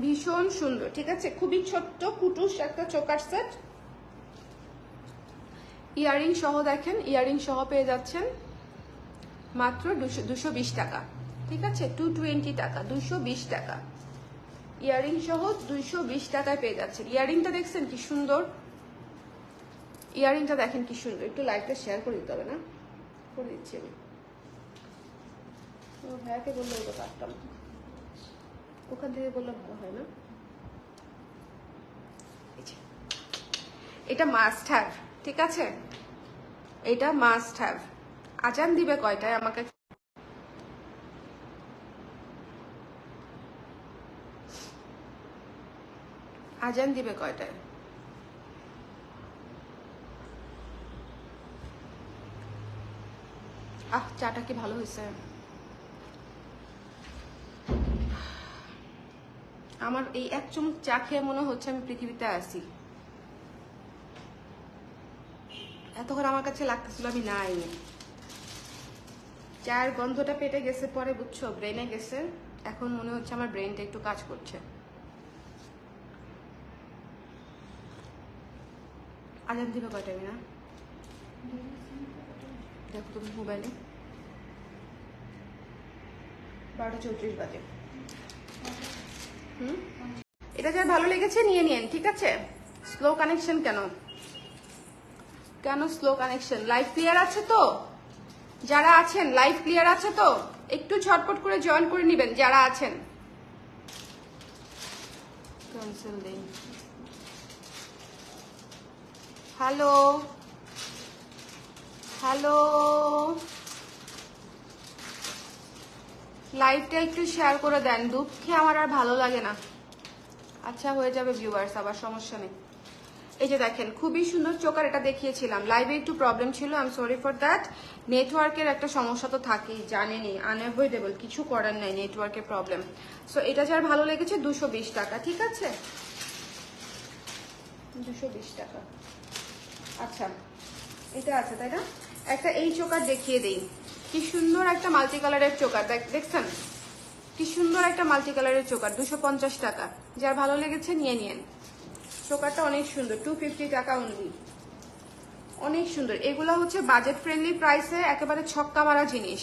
ভীষণ সুন্দর, ঠিক আছে, খুবই ছোট্ট কুটুস একটা চোকার সেট, ইয়ারিং সহ দেখেন, ইয়ারিং সহ পেয়ে যাচ্ছেন মাত্র 220 টাকা, ঠিক আছে, 220 টাকা, 220 টাকা ইয়ারিং সহ 220 টাকায় পেয়ে যাচ্ছেন। ইয়ারিংটা দেখছেন কি সুন্দর, ইয়ারিংটা দেখেন কি সুন্দর, একটু লাইভটা শেয়ার করে দিতে হবে না, করে দিচ্ছি আমি, ভাইয়াকে বললে ওটা পারতাম, ওখান থেকে বললে ভালো হয় না। এটা মাস্ট হ্যাভ, ঠিক আছে, এটা মাস্ট হ্যাভ। আজান দিবে কয়টায় আমাকে, আজান দিবে কয়টায়? চাটা কি ভালো হয়েছে? আমার এই এক চুমুক চা খেয়ে মনে হচ্ছে আমি পৃথিবীতে আছি, এতক্ষণ আমার কাছে লাগতেছিল আমি নাই। চায়ের গন্ধটা পেটে গেছে, পরে বুঝছো ব্রেনে গেছে, এখন মনে হচ্ছে আমার ব্রেনটা একটু কাজ করছে। আজান দিবে কয়টা না দেখো তুমি মোবাইলে, 12:34 বাজে। এটা যার ভালো লেগেছে নিয়ে নিন, ঠিক আছে। স্লো কানেকশন কেন, কেন স্লো কানেকশন? লাইভ ক্লিয়ার আছে তো? যারা আছেন লাইভ ক্লিয়ার আছে তো? একটু ঝটপট করে জয়েন করে নেবেন যারা আছেন। হ্যালো হ্যালো, লাইভটা একটু শেয়ার করে দেন, দুধ খেয়ে আমার আর ভালো লাগে না। আচ্ছা হয়ে যাবে ভিউয়ার্স, আবার সমস্যা নেই। এই যে দেখেন খুবই সুন্দর চোকার, এটা দেখিয়েছিলাম, লাইভে একটু প্রবলেম ছিল, I am sorry for that. নেটওয়ার্কের একটা সমস্যা তো থাকেই, জানেনই, আনঅ্যাভয়েডেবল, কিছু করার নাই, নেটওয়ার্কের প্রবলেম। সো এটা যার ভালো লেগেছে 220 টাকা, ঠিক আছে, 220 টাকা। আচ্ছা এটা আছে তাই না, একটা এই চোকার দেখিয়ে দেই, কি সুন্দর একটা মাল্টি কালারের চোকার, দেখছেন কি সুন্দর একটা মাল্টি কালারের চোকার, 250 টাকা। যার ভালো লেগেছে নিয়ে নিন, চোকারটা অনেক সুন্দর, 250 টাকা অনলি, অনেক সুন্দর। এগুলো হচ্ছে বাজেট ফ্রেন্ডলি প্রাইসে একেবারে ছক্কা মারা জিনিস,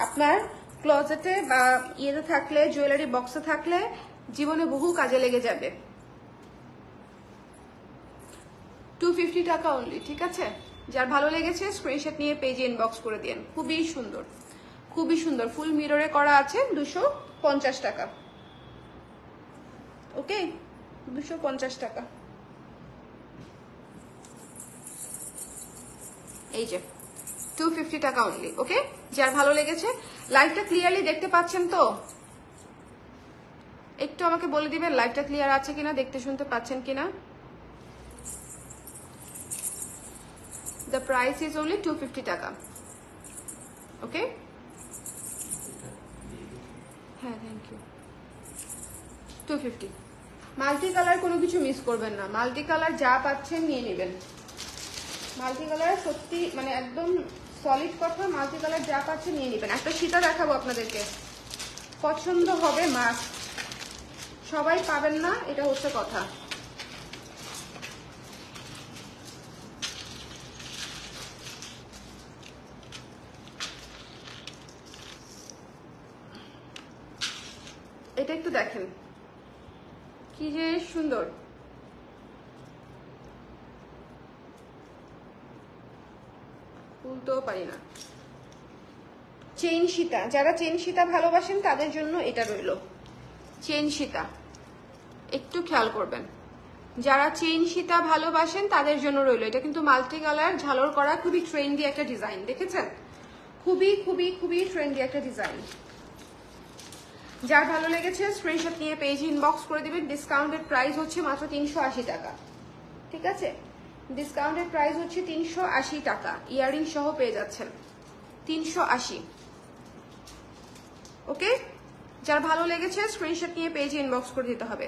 আপনার ক্লোজেটে বা ইয়েতে থাকলে, জুয়েলারি বক্সে থাকলে জীবনে বহু কাজে লেগে যাবে। 250 টাকা অনলি, ঠিক আছে। যার ভালো লেগেছে স্ক্রিনশট নিয়ে পেজে ইনবক্স করে দিন, খুবই সুন্দর, খুবই সুন্দর, ফুল মিররে করা আছে, 250 টাকা, ওকে, 250 টাকা। এই যে 250 টাকা অনলি, ওকে। যার ভালো লেগেছে, লাইভটা ক্লিয়ারলি দেখতে পাচ্ছেন তো? একটু আমাকে বলে দিবেন লাইভটা ক্লিয়ার আছে কিনা, দেখতে শুনতে পাচ্ছেন কিনা। The price is only 250 টাকা, ওকে। হ্যাঁ থ্যাংক ইউ, 250। মাল্টি কালার কোনো কিছু মিস করবেন না, মাল্টি কালার যা পাচ্ছেন নিয়ে নেবেন। মাল্টি কালার সত্যি মানে একদম সলিড কথা, মাল্টি কালার যা পাচ্ছেন নিয়ে নেবেন। একটা সীতা দেখাবো আপনাদেরকে, পছন্দ হবে মাস্ট, সবাই পাবেন না, এটা হচ্ছে কথা। এটা একটু দেখেন কি যে সুন্দর, তুলতেও পারি না। চেইন সীতা, যারা চেইন সীতা ভালোবাসেন তাদের জন্য এটা রইল, চেইন সীতা একটু খেয়াল করবেন, যারা চেইন সীতা ভালোবাসেন তাদের জন্য রইল। এটা কিন্তু মাল্টি কালার ঝালর করা, খুবই ট্রেন্ডি একটা ডিজাইন, দেখেছেন, খুবই খুবই খুবই ট্রেন্ডি একটা ডিজাইন। যার ভালো লেগেছে স্ক্রিনশট নিয়ে পেজ ইনবক্স করে দিবেন। ডিসকাউন্টেড প্রাইস হচ্ছে মাত্র 380 টাকা, ঠিক আছে, ডিসকাউন্টেড প্রাইস হচ্ছে 380 টাকা, ইয়াররিং সহ পেয়ে যাচ্ছেন 380। ওকে, যার ভালো লেগেছে স্ক্রিনশট নিয়ে পেজে ইনবক্স করে দিতে হবে।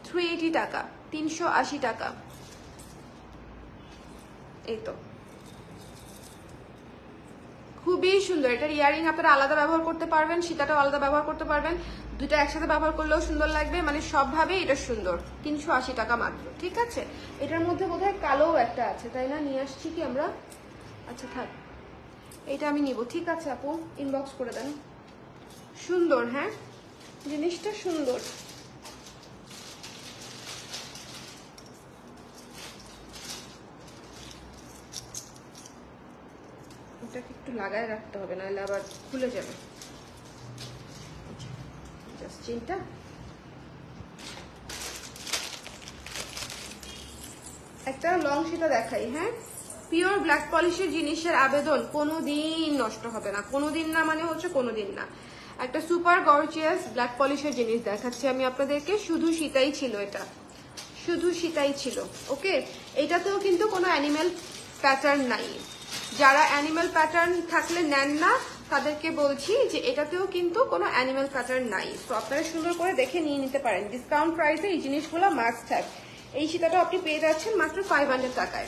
380 টাকা, 380 টাকা। এই তো খুবই সুন্দর। এটার ইয়ারিং আপনারা আলাদা ব্যবহার করতে পারবেন, সীতাটাও আলাদা ব্যবহার করতে পারবেন, দুটো একসাথে ব্যবহার করলেও সুন্দর লাগবে, মানে সবভাবে এটা সুন্দর। 380 টাকা মাত্র। ঠিক আছে, এটার মধ্যে বোধহয় কালোও একটা আছে, তাই না? নিয়ে আসছি কি আমরা? আচ্ছা থাক, এটা আমি নিব। ঠিক আছে আপু, ইনবক্স করে দেন। সুন্দর, হ্যাঁ জিনিসটা সুন্দর। এটাকে একটু লাগায় রাখতে হবে, নাহলে আবার খুলে যাবে। জাস্ট চেনটা একটা লং সেটা দেখাই। হ্যাঁ, পিওর ব্ল্যাক পলিশের জিনিসের আবেদন কোনোদিন নষ্ট হবে না, কোনোদিন না মানে হচ্ছে কোনোদিন না। একটা সুপার গর্জিয়াস ব্ল্যাক পলিশের জিনিস দেখাচ্ছি আমি আপনাদেরকে, শুধু সীতাই ছিল, এটা শুধু সীতাই ছিল। ওকে, এটাতেও কিন্তু কোনো অ্যানিমেল প্যাটার্ন নাই। যারা অ্যানিমেল প্যাটার্ন থাকলে নেন না তাদেরকে বলছি যে এটাতেও কিন্তু কোনো অ্যানিমেল প্যাটার্ন নাই। তো আপনারা সুন্দর করে দেখে নিয়ে নিতে পারেন। ডিসকাউন্ট প্রাইসে এই জিনিসগুলো মাস্ট হ্যাভ। এই সীতাটা আপনি পেয়ে যাচ্ছেন মাত্র 500 টাকায়,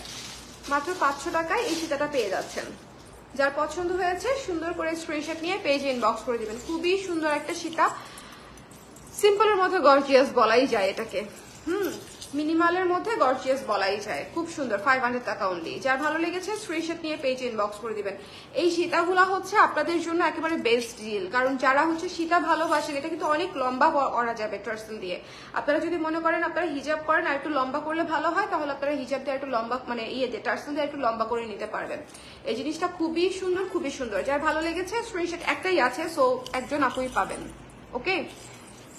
মাত্র 500 টাকায় এই সীতাটা পেয়ে যাচ্ছেন। যার পছন্দ হয়েছে সুন্দর করে স্ক্রিনশট নিয়ে পেজে ইনবক্স করে দিবেন। খুবই সুন্দর একটা সীতা, সিম্পলের মধ্যে গর্জিয়াস বলাই যায় এটাকে। মিনিমালের মধ্যে গর্জিয়াস বলাই যায়, খুব সুন্দর। 500 টাকা অনলি। যার ভালো লেগেছে স্ক্রিনশট নিয়ে পেজে ইনবক্স করে দিবেন। এই সীতাগুলা হচ্ছে আপনাদের জন্য একেবারে বেস্ট ডিল, কারণ যারা হচ্ছে সীতা ভালোবাসেন, এটা কিন্তু অনেক লম্বা করা যাবে টার্সেল দিয়ে। আপনারা যদি মনে করেন আপনারা হিজাব করেন আর একটু লম্বা করলে ভালো হয়, তাহলে আপনারা হিজাব দিয়ে একটু লম্বা মানে টার্সেল দিয়ে একটু লম্বা করে নিতে পারবেন। এই জিনিসটা খুবই সুন্দর, খুবই সুন্দর। যার ভালো লেগেছে স্ক্রিনশট একটাই আছে, সো একজন আপুই পাবেন। ওকে,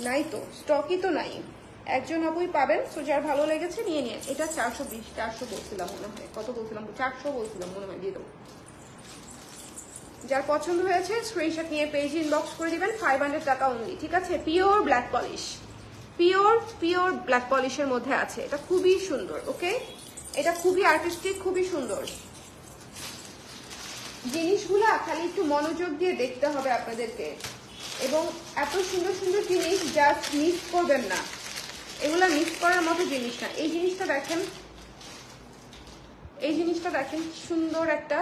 নাই তো স্টকই তো নাই, একজন আপুই পাবেন। সো যার ভালো লেগেছে নিয়ে নিন। এটা 420, 400 বলছিলাম মনে হয়, কত বলছিলাম? 400 বলছিলাম মনে হয়, দিয়ে দেবো। যার পছন্দ হয়েছে স্ক্রিনশট নিয়ে পেজ ইনবক্স করে দিবেন। 500 টাকা অনলি। ঠিক আছে, pure black polish, pure black পলিশের মধ্যে আছে। এটা খুবই সুন্দর। ওকে, এটা খুবই আর্টিস্টিক, খুবই সুন্দর। জিনিসগুলা খালি একটু মনোযোগ দিয়ে দেখতে হবে আপনাদেরকে, এবং এত সুন্দর সুন্দর জিনিস জাস্ট মিস করবেন না। এগুলা মিস করার মতো জিনিস না। এই জিনিসটা দেখেন, এই জিনিসটা দেখেন, কি সুন্দর একটা,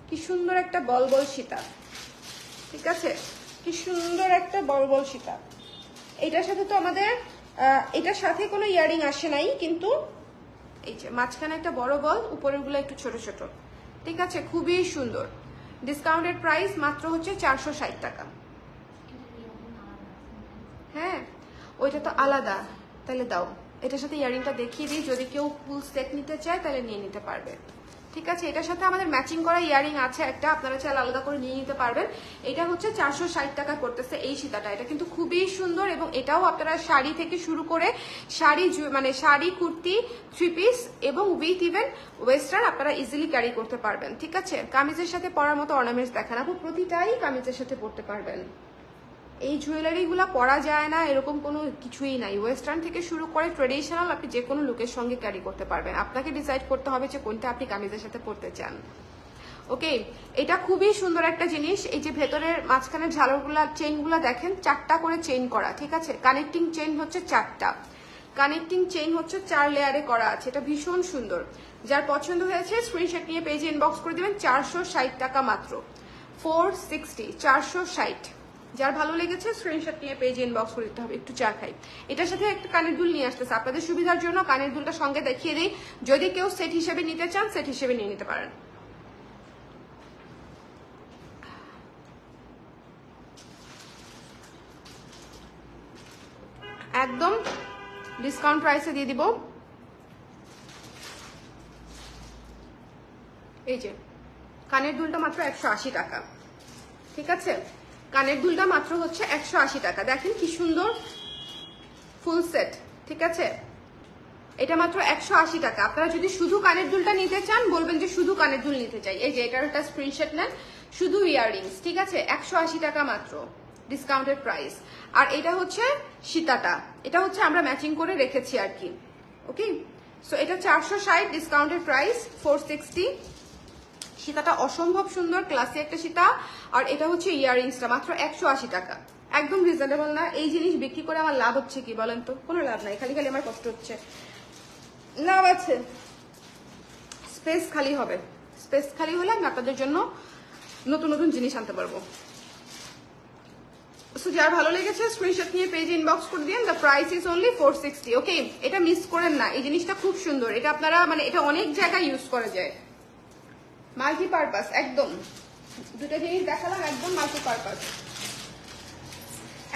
কি সুন্দর একটা বলবল সীতা। ঠিক আছে, কি সুন্দর একটা বলবল সীতা। এটার সাথে তো আমাদের এটার সাথে কোনো ইয়ারিং আসে নাই, কিন্তু এই যে মাঝখানে একটা বড় বল, উপরের গুলো একটু ছোট ছোট। ঠিক আছে, খুবই সুন্দর। ডিসকাউন্টেড প্রাইস মাত্র হচ্ছে 460 টাকা। হ্যাঁ, ওইটা তো আলাদা, তাহলে দাও। এটার সাথে ইয়ারিংটা দেখিয়ে দিই, যদি কেউ ফুল সেট নিতে চায় তাহলে নিয়ে নিতে পারবে। ঠিক আছে, এটার সাথে আমাদের ম্যাচিং করা ইয়ারিং আছে একটা, আপনারা চাইলে আলাদা করে নিয়ে নিতে পারবেন। এটা হচ্ছে 460 টাকা করতেছে এই সীতাটা। এটা কিন্তু খুবই সুন্দর, এবং এটাও আপনারা শাড়ি থেকে শুরু করে শাড়ি মানে শাড়ি, কুর্তি, থ্রি পিস এবং উইথ ইভেন ওয়েস্টার্ন আপনারা ইজিলি ক্যারি করতে পারবেন। ঠিক আছে, কামিজের সাথে পরার মতো অর্নামেন্টস দেখান আপু, প্রতিটাই কামিজের সাথে পরতে পারবেন। এই জুয়েলারিগুলো পরা যায় না এরকম কোনো কিছুই নাই। ওয়েস্টার্ন থেকে শুরু করে ট্রেডিশনাল আপনি যে কোনো লুকের সঙ্গে ক্যারি করতে পারবেন। আপনাকে ডিসাইড করতে হবে যে কোনটা আপনি কামিজের সাথে পরতে চান। ওকে, এটা খুবই সুন্দর একটা জিনিস। এই যে ভেতরের মাঝখানের ঝালরগুলা, চেইনগুলা দেখেন, 4টা করে চেইন করা। ঠিক আছে, কানেক্টিং চেইন হচ্ছে 4টা, কানেক্টিং চেইন হচ্ছে 4 লেয়ারে করা আছে। এটা ভীষণ সুন্দর। যার পছন্দ হয়েছে স্ক্রিনশট নিয়ে পেজে ইনবক্স করে দিবেন। 460 টাকা মাত্র, 460, 460। যার ভালো লেগেছে স্ক্রিনশট নিয়ে পেজে ইনবক্স করে দিতে হবে। একটু চা খাই। এটার সাথে একটা কানের দুল নিয়ে আসতেছে আপনাদের সুবিধার জন্য, কানের দুলটা সঙ্গে দেখিয়ে দিই। যদি কেউ সেট হিসেবে নিতে চান, সেট হিসেবে নিয়ে নিতে পারেন। একদম ডিসকাউন্ট প্রাইসে দিয়ে দিব। এই যে কানের দুলটা মাত্র 180 টাকা। ঠিক আছে, কানের দুলটা মাত্র হচ্ছে 180 টাকা। দেখেন কি সুন্দর ফুল সেট। ঠিক আছে, এটা মাত্র 180 টাকা। আপনারা যদি শুধু কানের দুলটা নিতে চান বলবেন যে শুধু কানের দুল নিতে চাই। এই যে এটার একটা স্ক্রিনশট নেন, শুধু ইয়াররিংস। ঠিক আছে, 180 টাকা মাত্র, ডিসকাউন্টেড প্রাইস। আর এটা হচ্ছে সীতাটা, এটা হচ্ছে আমরা ম্যাচিং করে রেখেছি আর কি। ওকে, সো এটা 460, ডিসকাউন্টেড প্রাইস 460। সীতাটা অসম্ভব সুন্দর, ক্লাসি একটা সীতা। আর এটা হচ্ছে ইয়াররিংসটা মাত্র 180 টাকা, একদম রিজনেবল না? এই জিনিস বিক্রি করে আমার লাভ হচ্ছে কি বলেন তো? কোনো লাভ নাই, খালি খালি আমার কষ্ট হচ্ছে। লাভ আছে, স্পেস খালি হবে। স্পেস খালি হলে আমি আপনাদের জন্য নতুন নতুন জিনিস আনতে পারবো। সো যার ভালো লেগেছে স্ক্রিনশট নিয়ে পেজে ইনবক্স করে দিন। The price is only 460। ওকে, এটা মিস করেন না, এই জিনিসটা খুব সুন্দর। এটা আপনারা মানে এটা অনেক জায়গায় ইউজ করা যায়, মাল্টিপারপাস একদম। দুটো জিনিস দেখালাম, একদম মাল্টিপারপাস।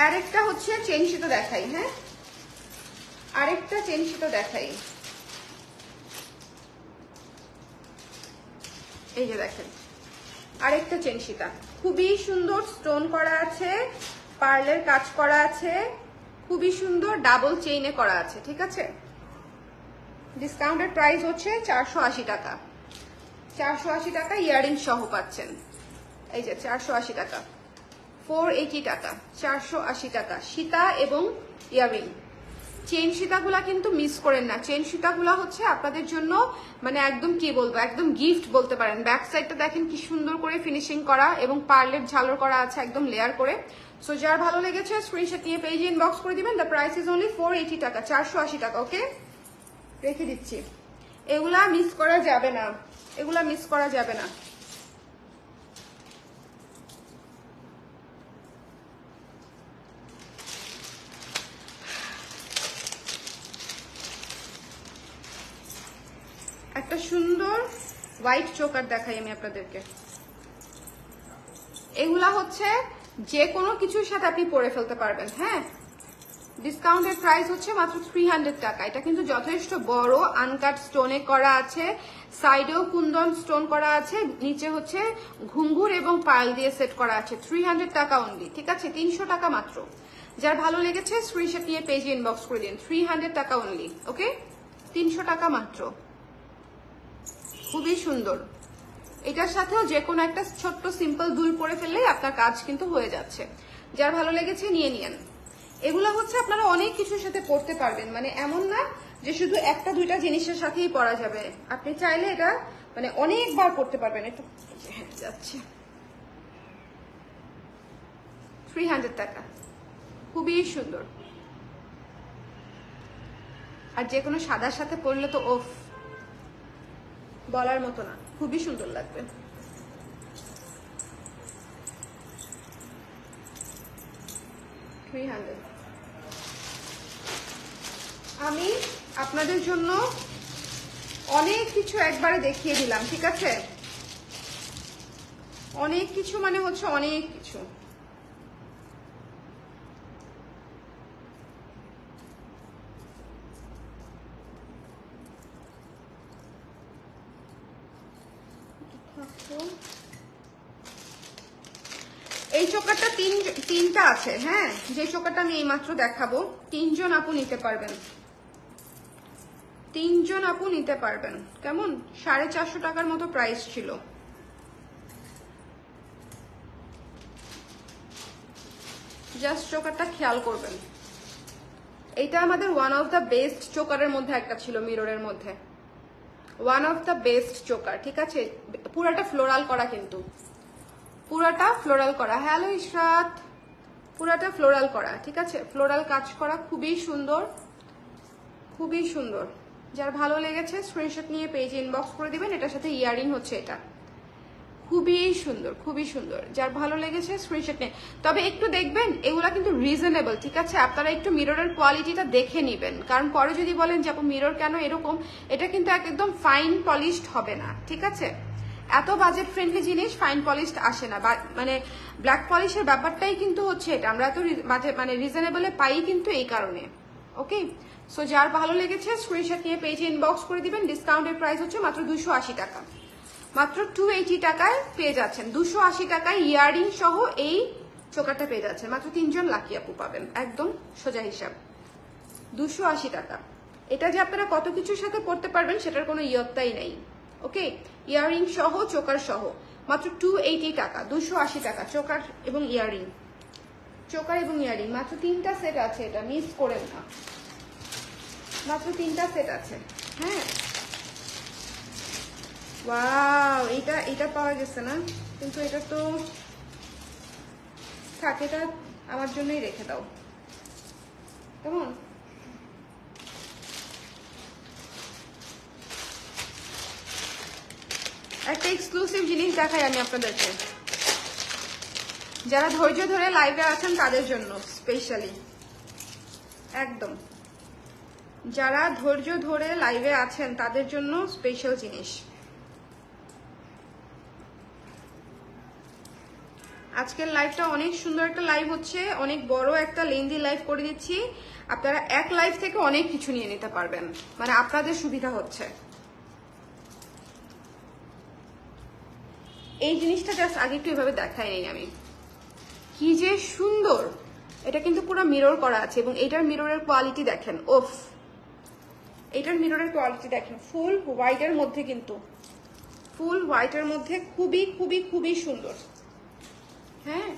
আরেকটা হচ্ছে চেন সুতো দেখাই। হ্যাঁ, আরেকটা চেন সুতো দেখাই। এই যে দেখেন আরেকটা চেন সুতা, খুবই সুন্দর, স্টোন করা আছে, পার্লের কাজ করা আছে, খুবই সুন্দর, ডাবল চেইনে করা আছে। ঠিক আছে, ডিসকাউন্টেড প্রাইস হচ্ছে 480 টাকা। 480 টাকা ইয়াররিং সহ পাচ্ছেন। এই যে 480 টাকা, 480 টাকা, 480 টাকা সীতা এবং ইয়াররিং। চেন সীতাগুলা কিন্তু মিস করেন না। চেন সীতাগুলা হচ্ছে আপনাদের জন্য মানে একদম কি বলবো, একদম গিফট বলতে পারেন। ব্যাক সাইডটা দেখেন কি সুন্দর করে ফিনিশিং করা এবং পার্লের ঝালর করা আছে একদম লেয়ার করে। সো যার ভালো লেগেছে স্ক্রিনশট নিয়ে পেজে ইনবক্স করে দিবেন। দ্য প্রাইস ইজ অনলি 480 টাকা, 480 টাকা। ওকে, রেখে দিচ্ছি। এগুলা মিস করা যাবে না, এগুলা মিস করা যাবে না। একটা সুন্দর হোয়াইট চোকার দেখাই আমি আপনাদেরকে। এগুলা হচ্ছে যে কোনো কিছুর সাথে আপনি পরে ফেলতে পারবেন। হ্যাঁ, ডিসকাউন্টেড প্রাইস হচ্ছে মাত্র 300 টাকা। এটা কিন্তু যথেষ্ট বড়, আনকাট স্টোনে করা আছে, সাইডেও কুন্দন স্টোন করা আছে, নিচে হচ্ছে ঘুঙ্গুর এবং পাল দিয়ে সেট করা আছে। 300 টাকা অনলি। ঠিক আছে, 300 টাকা মাত্র। যার ভালো লেগেছে স্ক্রিনশট নিয়ে পেজে ইনবক্স করে দিন। 300 টাকা অনলি। ওকে, 300 টাকা মাত্র, খুবই সুন্দর। এটার সাথেও যে কোনো একটা ছোট্ট সিম্পল দুল পরে ফেললেই আপনার কাজ কিন্তু হয়ে যাচ্ছে। যার ভালো লেগেছে নিয়ে নিন। এগুলো হচ্ছে আপনারা অনেক কিছুর সাথে পরতে পারবেন, মানে এমন না যে শুধু একটা দুইটা জিনিসের সাথেই পরা যাবে। আপনি চাইলে এটা মানে অনেকবার পরতে পারবেন। একটু যাচ্ছে 300 টাকা, খুবই সুন্দর। আর যে কোনো সাদার সাথে পরলে তো ওফ, বলার মতো না, খুবই সুন্দর লাগবে। আমি আপনাদের জন্য অনেক কিছু একবারে দেখিয়ে দিলাম। ঠিক আছে, অনেক কিছু মানে হচ্ছে অনেক কিছু। এই চোকারটা তিনটা আছে। হ্যাঁ, যে চোকারটা আমি এইমাত্র দেখাবো, 3 জন আপু নিতে পারবেন। 3 জন আপু নিতে পারবেন। কেমন, 450 টাকার মতো প্রাইস ছিল। জাস্ট চোকারটা খেয়াল করবেন। এটা আমাদের ওয়ান অফ দ্য বেস্ট চোকারের মধ্যে একটা ছিল, মিররের মধ্যে one of the best choker. ঠিক আছে, পুরাটা ফ্লোরাল করা, কিন্তু পুরাটা ফ্লোরাল করা। হ্যালো ইশরাত, পুরাটা ফ্লোরাল করা। ঠিক আছে, ফ্লোরাল কাজ করা, খুবই সুন্দর, খুবই সুন্দর। যার ভালো লেগেছে স্ক্রিনশট নিয়ে পেজে ইনবক্স করে দিবেন। এটার সাথে ইয়ারিং হচ্ছে, এটা খুবই সুন্দর, খুবই সুন্দর। যার ভালো লেগেছে স্ক্রিনশট নিয়ে। তবে একটু দেখবেন এগুলা কিন্তু রিজনেবল। ঠিক আছে, আপনারা একটু মিররের কোয়ালিটিটা দেখে নেবেন, কারণ পরে যদি বলেন যে আপু মিরর কেন এরকম, এটা কিন্তু একদম ফাইন পলিশড হবে না। ঠিক আছে, এত বাজেট ফ্রেন্ডলি জিনিস ফাইন পলিশড আসে না, মানে ব্ল্যাক পলিশের ব্যাপারটাই কিন্তু হচ্ছে এটা। আমরা এত মানে রিজনেবলে পাই কিন্তু এই কারণে। ওকে, সো যার ভালো লেগেছে স্ক্রিনশট নিয়ে পেজে ইনবক্স করে দিবেন। ডিসকাউন্টের প্রাইস হচ্ছে মাত্র 280 টাকা, মাত্র 280 টাকায় পেয়ে যাচ্ছেন। 280 টাকায় ইয়াররিং সহ এই চোকারটা পেয়ে যাচ্ছেন। মাত্র 3 জন লাকি আপু পাবেন, একদম সোজা হিসাব। 280 টাকা। এটা যে আপনারা কত কিছুর সাথে পড়তে পারবেন সেটার কোনো ইয়ত্তাই নেই। ওকে, ইয়াররিং সহ চোকার সহ মাত্র 280 টাকা, 280 টাকা চোকার এবং ইয়াররিং। চোকার এবং ইয়াররিং মাত্র 3টা সেট আছে, এটা মিস করেন না। মাত্র 3টা সেট আছে। হ্যাঁ, ওয়াও, এটা পাওয়া গেছে না, কিন্তু এটা তো থাকে, এটা আমার জন্যই রেখে দাও কেমন। একটা এক্সক্লুসিভ জিনিস দেখাই আমি আপনাদেরকে, যারা ধৈর্য ধরে লাইভে আছেন তাদের জন্য স্পেশালি, একদম যারা ধৈর্য ধরে লাইভে আছেন তাদের জন্য স্পেশাল জিনিস। আজকের লাইভটা অনেক সুন্দর একটা লাইভ হচ্ছে, অনেক বড় একটা লেন্দি লাইভ করে দিচ্ছি। আপনারা এক লাইভ থেকে অনেক কিছু নিয়ে নিতে পারবেন, মানে আপনাদের সুবিধা হচ্ছে। এই জিনিসটা জাস্ট আগে একটু এভাবে দেখাই নেই আমি, কি যে সুন্দর। এটা কিন্তু পুরো মিরর করা আছে এবং এটার মিররের কোয়ালিটি দেখেন, ওফ, এটার মিররের কোয়ালিটি দেখেন, ফুল হোয়াইটের মধ্যে, কিন্তু ফুল হোয়াইটের মধ্যে খুবই খুবই খুবই সুন্দর। হ্যাঁ,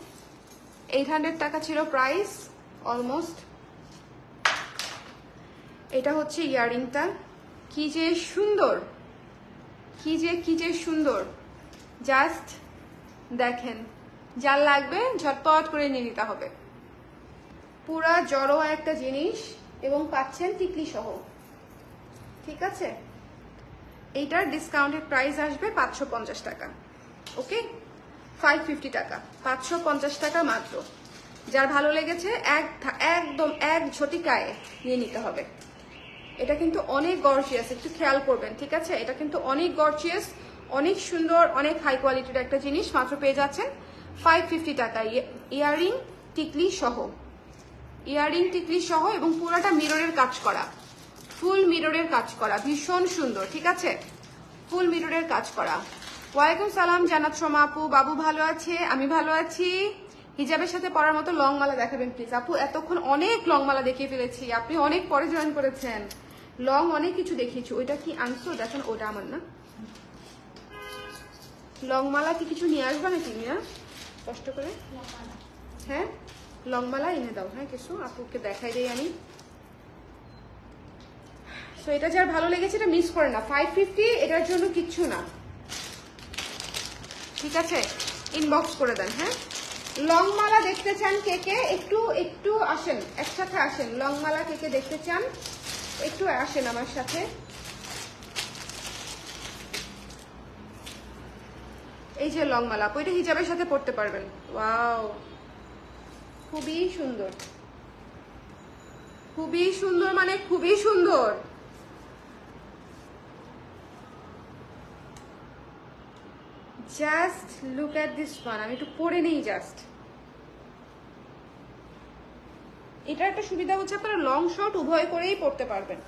800 টাকা ছিল প্রাইস অলমোস্ট। এটা হচ্ছে ইয়াররিংটা, কি যে সুন্দর, কি যে সুন্দর, জাস্ট দেখেন। যার লাগবে ঝটপট করে নিয়ে নিতে হবে। পুরা জড়ো একটা জিনিস এবং পাচ্ছেন টিকলি সহ, ঠিক আছে। এইটার ডিসকাউন্টেড প্রাইস আসবে 550 টাকা, ওকে, 550 টাকা, 550 টাকা মাত্র। যার ভালো লেগেছে একদম এক ঝটিকায় নিয়ে নিতে হবে। এটা কিন্তু অনেক গর্জিয়াস, একটু খেয়াল করবেন, ঠিক আছে। এটা কিন্তু অনেক গর্জিয়াস, অনেক সুন্দর, অনেক হাই কোয়ালিটির একটা জিনিস, মাত্র পেয়ে যাচ্ছেন 550 টাকা। ইয়াররিং টিকলি সহ, ইয়াররিং টিকলি সহ এবং পুরোটা মিররের কাজ করা, ফুল মিররের কাজ করা, ভীষণ সুন্দর, ঠিক আছে, ফুল মিররের কাজ করা। ওয়ালাইকুম সালাম জানাত শর্মা আপু, বাবু ভালো আছে, আমি ভালো আছি। হিজাবের সাথে পরার মতো লং মালা দেখাবেন প্লিজ আপু। এতক্ষণ অনেক লং মালা দেখিয়ে ফেলেছি, আপনি অনেক পরে জয়েন করেছেন, লং অনেক কিছু দেখিয়েছি। ওইটা কি আনছো দেখেন, ওটা আমার না। লং মালা কি কিছু নিয়ে আসবা নাকি মিয়া, কষ্ট করে? হ্যাঁ, লং মালা এনে দাও, হ্যাঁ কিছু আপুকে দেখাই দেই আমি। সো এটা যার ভালো লেগেছে এটা মিস করে না, 550 এটার জন্য কিচ্ছু না, ঠিক আছে, ইনবক্স করে দেন। হ্যাঁ, লং মালা দেখতে চান কে কে, একটু একটু আসেন, একসাথে আসেন। লং মালা কে কে দেখতে চান একটু আসেন আমার সাথে। এই যে লং মালা, ওইটা হিজাবের সাথে পরতে পারবেন। ওয়াও, খুবই সুন্দর, খুবই সুন্দর, মানে খুবই সুন্দর। Just look at this one, আমি একটু পরে নেই জাস্ট। এটা একটা সুবিধা হচ্ছে আপনারা লং শর্ট উভয় করেই পরতে পারবেন।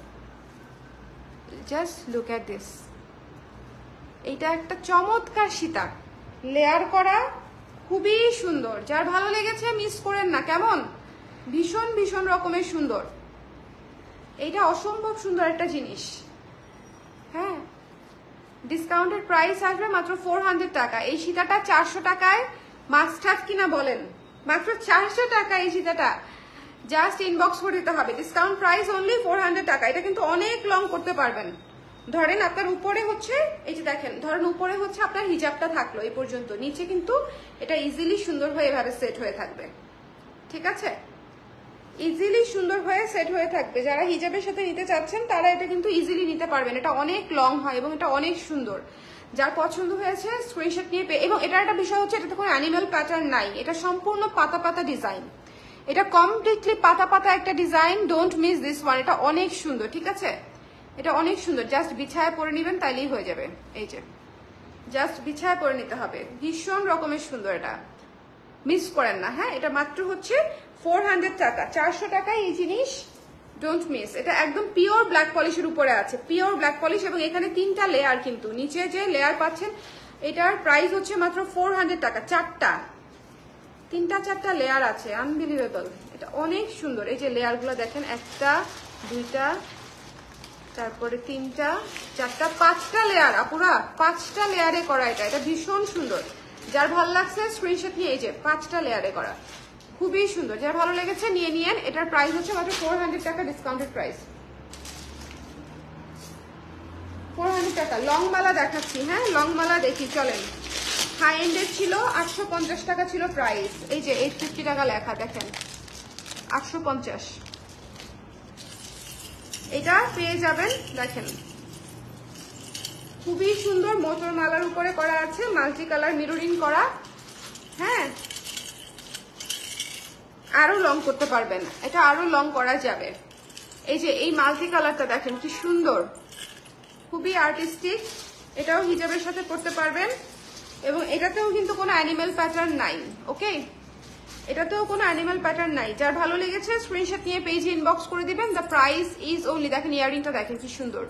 জাস্ট লুক এট দিস, এটা একটা চমৎকার সীতা, লেয়ার করা, খুবই সুন্দর। যার ভালো লেগেছে মিস করেন না, কেমন, ভীষণ ভীষণ রকমের সুন্দর। এইটা অসম্ভব সুন্দর একটা জিনিস। হ্যাঁ, ডিসকাউন্টেড প্রাইস আসবে মাত্র 400 টাকা। এই সীতাটা 400 টাকায় মাস্ট হ্যাভ কিনা বলেন, মাত্র 400 টাকা এই সীতাটা। জাস্ট ইনবক্স করে দিতে হবে, ডিসকাউন্ট প্রাইস অনলি 400 টাকা। এটা কিন্তু অনেক লং করতে পারবেন। ধরেন আপনার উপরে হচ্ছে, এই যে দেখেন, ধরেন উপরে হচ্ছে আপনার হিজাবটা থাকলো এই পর্যন্ত, নিচে কিন্তু এটা ইজিলি সুন্দর হয়ে এভাবে সেট হয়ে থাকবে, ঠিক আছে, ইজিলি সুন্দর হয়ে সেট হয়ে থাকবে। যারা হিজাবের সাথে নিতে চাচ্ছেন তারা এটা কিন্তু ইজিলি নিতে পারবেন। এটা অনেক লং হয় এবং এটা অনেক সুন্দর। যার পছন্দ হয়েছে স্ক্রিনশট নিয়ে এবং এটার একটা বিষয় হচ্ছে এটাতে কোনো অ্যানিমাল প্যাটার্ন নাই, এটা সম্পূর্ণ পাতা পাতা ডিজাইন, এটা কমপ্লিটলি পাতা পাতা একটা design. Don't miss this one, এটা অনেক সুন্দর, ঠিক আছে, এটা অনেক সুন্দর। জাস্ট বিছায় পরে নেবেন তাইলেই হয়ে যাবে। এই যে জাস্ট বিছায় পরে নিতে হবে, ভীষণ রকমের সুন্দর, এটা মিস করেন না। হ্যাঁ, এটা মাত্র হচ্ছে 400 টাকা, 400 টাকায় এই জিনিস, ডোন্ট মিস। এটা একদম পিওর ব্ল্যাক পলিশের উপরে আছে, পিওর ব্ল্যাক পলিশ, এবং এখানে 3টা লেয়ার, কিন্তু নিচে যে লেয়ার পাচ্ছেন এটার প্রাইস হচ্ছে মাত্র 400 টাকা। 3টা লেয়ার আছে, আনবিলিভেবল, এটা অনেক সুন্দর। এই যে লেয়ারগুলো দেখেন, 1টা 2টা, তারপরে 3টা 4টা 5টা লেয়ার, আপুরা 5টা লেয়ারে করা এটা, এটা ভীষণ সুন্দর। যার ভালো লাগছে স্ক্রিনশট নিয়ে, এই যে 5টা লেয়ারে করা, খুবই সুন্দর। যার ভালো লেগেছে নিয়ে নিয়েন। এটার প্রাইস হচ্ছে মাত্র 400 টাকা, ডিসকাউন্টেড প্রাইস। টাকা। লং মালা দেখাচ্ছি, হ্যাঁ লং মালা দেখি চলেন। হাই এন্ডের ছিল 850 টাকা ছিল প্রাইস, এই যে 850 টাকা লেখা দেখেন 850, এটা পেয়ে যাবেন। দেখেন খুবই সুন্দর মোটর মালার উপরে করা আছে, মাল্টি কালার মিররিং করা, হ্যাঁ আরো লং করতে পারবেন, এটা আরো লং করা যাবে। এই যে এই মাল্টি কালারটা দেখেন কি সুন্দর, খুবই আর্টিস্টিক, এটাও হিজাবের সাথে পরতে পারবেন। এবং এটাতেও কিন্তু কোনো অ্যানিমেল প্যাটার্ন নাই, ওকে এটাতেও কোনো অ্যানিমেল প্যাটার্ন নাই। যার ভালো লেগেছে স্ক্রিনশট নিয়ে পেজে ইনবক্স করে দিবেন। দ্য প্রাইস ইজ অনলি, দেখেন ইয়ারিংটা দেখেন কি সুন্দর,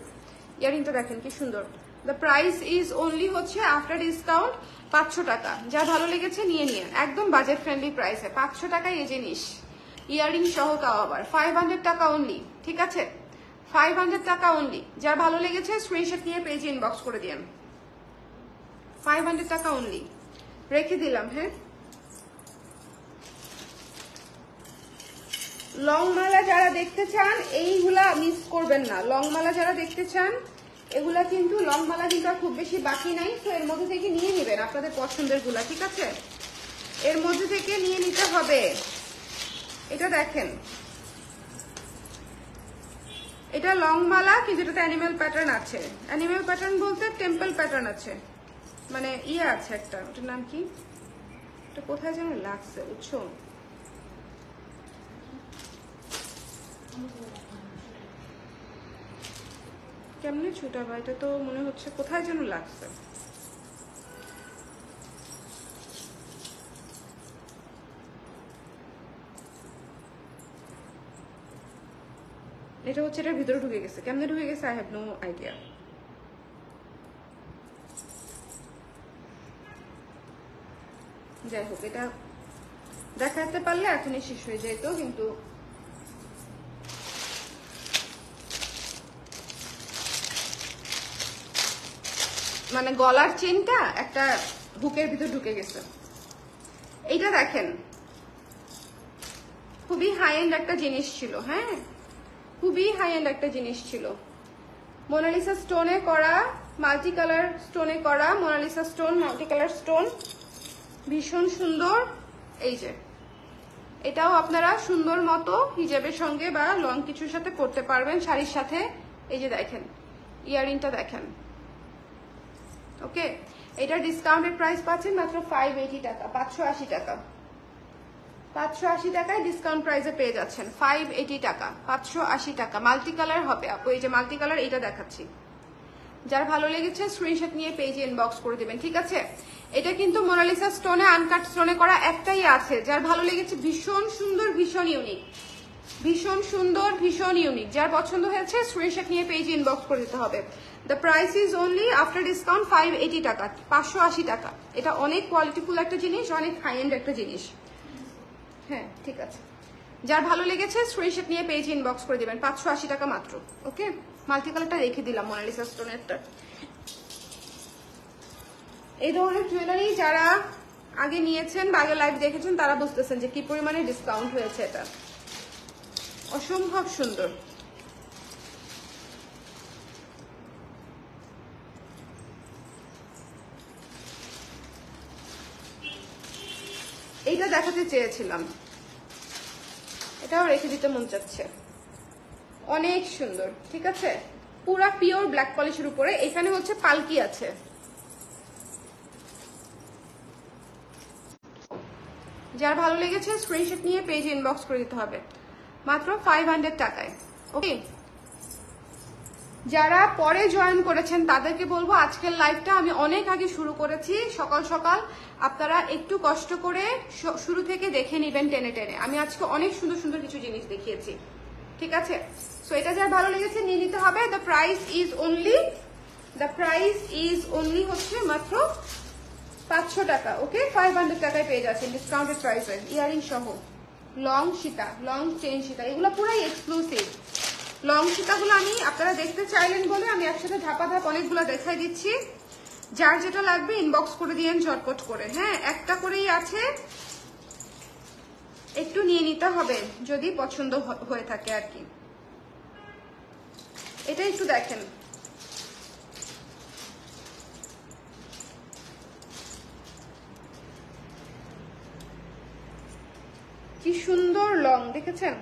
ইয়ারিংটা দেখেন কি সুন্দর। দ্য প্রাইস ইজ অনলি হচ্ছে আফটার ডিসকাউন্ট 500 টাকা। যা ভালো লেগেছে নিয়ে নিন, একদম বাজেট ফ্রেন্ডলি প্রাইসে 500 টাকায় এই জিনিস, ইয়ারিং সহ, তাও আবার 500 টাকা অনলি, ঠিক আছে 500 টাকা অনলি। যার ভালো লেগেছে স্ক্রিনশট নিয়ে পেজে ইনবক্স করে দিন, 500 টাকা অনলি রেখে দিলাম। হ্যাঁ লং মালা যারা দেখতে চান এইগুলা মিস করবেন না, লং মালা যারা দেখতে চান এগুলা কিন্তু লং মালা কিন্তু আর খুব বেশি বাকি নাই, তো এর মধ্যে থেকে নিয়ে নেবেন আপনাদের পছন্দের গুলা, ঠিক আছে এর মধ্যে থেকে নিয়ে নিতে হবে। এটা দেখেন এটা লং মালা কিন্তু এটাতে অ্যানিমেল প্যাটার্ন আছে, অ্যানিমেল প্যাটার্ন বলতে টেম্পল প্যাটার্ন আছে, মানে ইয়ে আছে একটা, ওটার নাম কি, এটা কোথায় যেন লাগছে বুঝছো, কেমনে ছুটাবা, এটা তো মনে হচ্ছে কোথায় যেন লাগছে। এটা হচ্ছে এটার ভিতরে ঢুকে গেছে, কেমনে ঢুকে গেছে আই হ্যাভ নো আইডিয়া। যাই হোক এটা দেখাতে পারলে এখনই শেষ হয়ে যেত, কিন্তু মানে গলার চেনটা একটা হুকের ভিতর ঢুকে গেছে। এইটা দেখেন খুবই হাই এন্ড একটা জিনিস ছিল, হ্যাঁ খুবই হাই এন্ড একটা জিনিস ছিল, মোনালিসা স্টোনে করা, মাল্টি কালার স্টোনে করা, Mona Lisa stone multi colour stone, ভীষণ সুন্দর। এই যে এটাও আপনারা সুন্দর মতো হিজাবের সঙ্গে বা লং কিছুর সাথে পরতে পারবেন, শাড়ির সাথে। এই যে দেখেন ইয়ারিংটা দেখেন, ওকে এটা ডিসকাউন্টের প্রাইস পাচ্ছেন মাত্র 580 টাকা, 580 টাকা, 580 টাকায় ডিসকাউন্ট প্রাইসে পেয়ে যাচ্ছেন 580 টাকা, 580 টাকা। মাল্টি কালার হবে আপু, এই যে মাল্টি কালার এইটা দেখাচ্ছি, যার ভালো লেগেছে স্ক্রিনশট নিয়ে পেজে ইনবক্স করে দিবেন, ঠিক আছে এটা কিন্তু মোনালিসা স্টোনে আনকাট স্টোনে করা একটাই আছে, যার ভালো লেগেছে ভীষণ সুন্দর, ভীষণ ইউনিক, ভীষণ সুন্দর, ভীষণ ইউনিক। যার পছন্দ হয়েছে স্ক্রিনশট নিয়ে পেজে ইনবক্স করে দিতে হবে। The price is only after discount 580 টাকা, 580 টাকা। এটা অনেক কোয়ালিটিফুল একটা জিনিস, অনেক হাই এন্ড একটা জিনিস, হ্যাঁ ঠিক আছে যার ভালো লেগেছে স্ক্রিনশট নিয়ে পেজে ইনবক্স করে দিবেন, 580 টাকা মাত্র, ওকে মাল্টি কালারটা রেখে দিলাম মোনালিসা স্টোনেরটা। এই ধরনের জুয়েলারি যারা আগে নিয়েছেন বা আগে লাইভ দেখেছেন তারা বুঝতেছেন যে কি পরিমাণে ডিসকাউন্ট হয়েছে, এটা অসম্ভব সুন্দর। এইটা দেখাতে চেয়েছিলাম, এটাও রেখে দিতে মন চাচ্ছে, অনেক সুন্দর, ঠিক আছে পুরা পিওর ব্ল্যাক পলিশের উপরে। এখানে হচ্ছে পালকি আছে, যার ভালো লেগেছে স্ক্রিনশট নিয়ে পেজে ইনবক্স করে দিতে হবে মাত্র 500 টাকায়, ওকে যারা পরে জয়েন করেছেন তাদেরকে বলবো আজকের লাইভটা আমি অনেক আগে শুরু করেছি, সকাল সকাল আপনারা একটু কষ্ট করে শুরু থেকে দেখে নিবেন টেনে টেনে। আমি আজকে অনেক সুন্দর সুন্দর কিছু জিনিস দেখিয়েছি, ঠিক আছে সো এটা যার ভালো লেগেছে নিয়ে নিতে হবে। দ্য প্রাইস ইজ অনলি হচ্ছে মাত্র 500 টাকা, ওকে 500 টাকায় পেয়ে যাচ্ছেন ডিসকাউন্টেড প্রাইসে, ইয়ারিং সহ, long Sita, long chain Sita, এগুলো পুরাই এক্সক্লুসিভ। লং সীতাগুলো আমি আপনারা দেখতে চাইলেন বলে আমি একসাথে ধাপা ধাপ অনেকগুলো দেখাই দিচ্ছি, যার যেটা লাগবে ইনবক্স করে দিয়েন ঝটপট করে, হ্যাঁ একটা করেই আছে, একটু নিয়ে নিতে হবে যদি পছন্দ হয়ে থাকে আর কি। এটা একটু দেখেন লং দেখেছেন,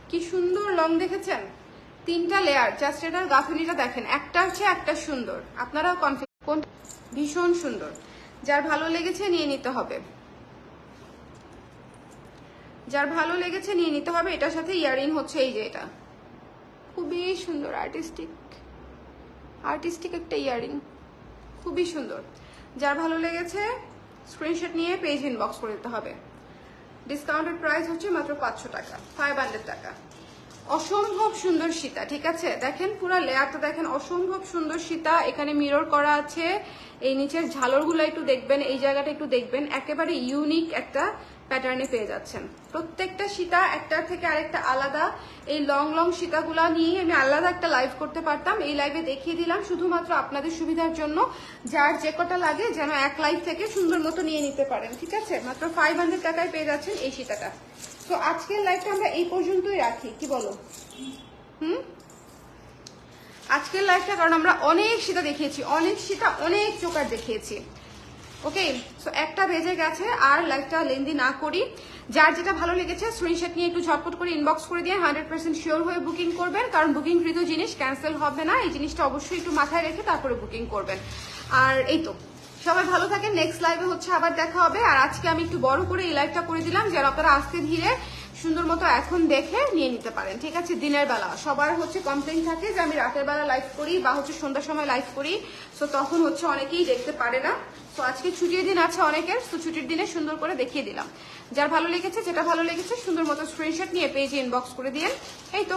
কি সুন্দর লং দেখেছেন, 3টা লেয়ার। জাস্ট এটার গাঁথনিটা দেখেন, একটার চেয়ে একটা সুন্দর। আপনারা কোন ভীষণ সুন্দর, যার ভালো লেগেছে নিয়ে নিতে হবে, যার ভালো লেগেছে নিয়ে নিতে হবে। এটার সাথে ইয়াররিং হচ্ছে এই যে এটা খুবই সুন্দর, আর্টিস্টিক একটা ইয়াররিং, খুবই সুন্দর। যার ভালো লেগেছে স্ক্রিনশট নিয়ে পেজ ইনবক্স করে দিতে হবে। ডিসকাউন্টেড প্রাইস হচ্ছে মাত্র 500 টাকা, 500 টাকা। অসম্ভব সুন্দর সীতা, ঠিক আছে, দেখেন পুরো লেয়ারটা দেখেন, অসম্ভব সুন্দর সীতা। এখানে মিরর করা আছে, এই নিচের ঝালরগুলো একটু দেখবেন, এই জায়গাটা একটু দেখবেন, একেবারে ইউনিক একটা প্যাটার্নে পেয়ে যাচ্ছেন। প্রত্যেকটা সীতা একটার থেকে আরেকটা আলাদা। এই লং লং সীতাগুলা নিয়ে আমি আলাদা একটা লাইভ করতে পারতাম, এই লাইভে দেখিয়ে দিলাম শুধুমাত্র আপনাদের সুবিধার জন্য। যার যে কটা লাগে যেন এক লাইভ থেকে সুন্দর মতো নিয়ে নিতে পারেন, ঠিক আছে। মাত্র 500 টাকায় পেয়ে যাচ্ছেন এই সীতাটা। তো আজকের লাইভটা আমরা এই পর্যন্তই রাখি, কি বলো? আজকের লাইভটা, কারণ আমরা অনেক সীতা দেখিয়েছি, অনেক সীতা, অনেক চোকার দেখিয়েছি। ওকে, সো একটা বেজে গেছে, আর লাইভটা লেন্দি না করি। যার যেটা ভালো লেগেছে স্ক্রিনশট নিয়ে একটু ঝটপট করে ইনবক্স করে দিয়ে 100% শিওর হয়ে বুকিং করবেন, কারণ বুকিংকৃত জিনিস ক্যান্সেল হবে না, এই জিনিসটা অবশ্যই একটু মাথায় রেখে তারপরে বুকিং করবেন। আর এই তো, সবাই ভালো থাকেন। নেক্সট লাইভে হচ্ছে আবার দেখা হবে। আর আজকে আমি একটু বড় করে এই লাইভটা করে দিলাম, যারা আপনারা আস্তে ধীরে সুন্দর মতো এখন দেখে নিয়ে নিতে পারেন, ঠিক আছে। দিনের বেলা সবার হচ্ছে কমপ্লেইন থাকে যে আমি রাতের বেলা লাইভ করি বা হচ্ছে সন্ধ্যার সময় লাইভ করি, সো তখন হচ্ছে অনেকেই দেখতে পারে না। তো আজকে ছুটির দিন আছে অনেকের, তো ছুটির দিনে সুন্দর করে দেখিয়ে দিলাম। যার ভালো লেগেছে, যেটা ভালো লেগেছে সুন্দর মতো স্ক্রিনশট নিয়ে পেজে ইনবক্স করে দিয়েন। এই তো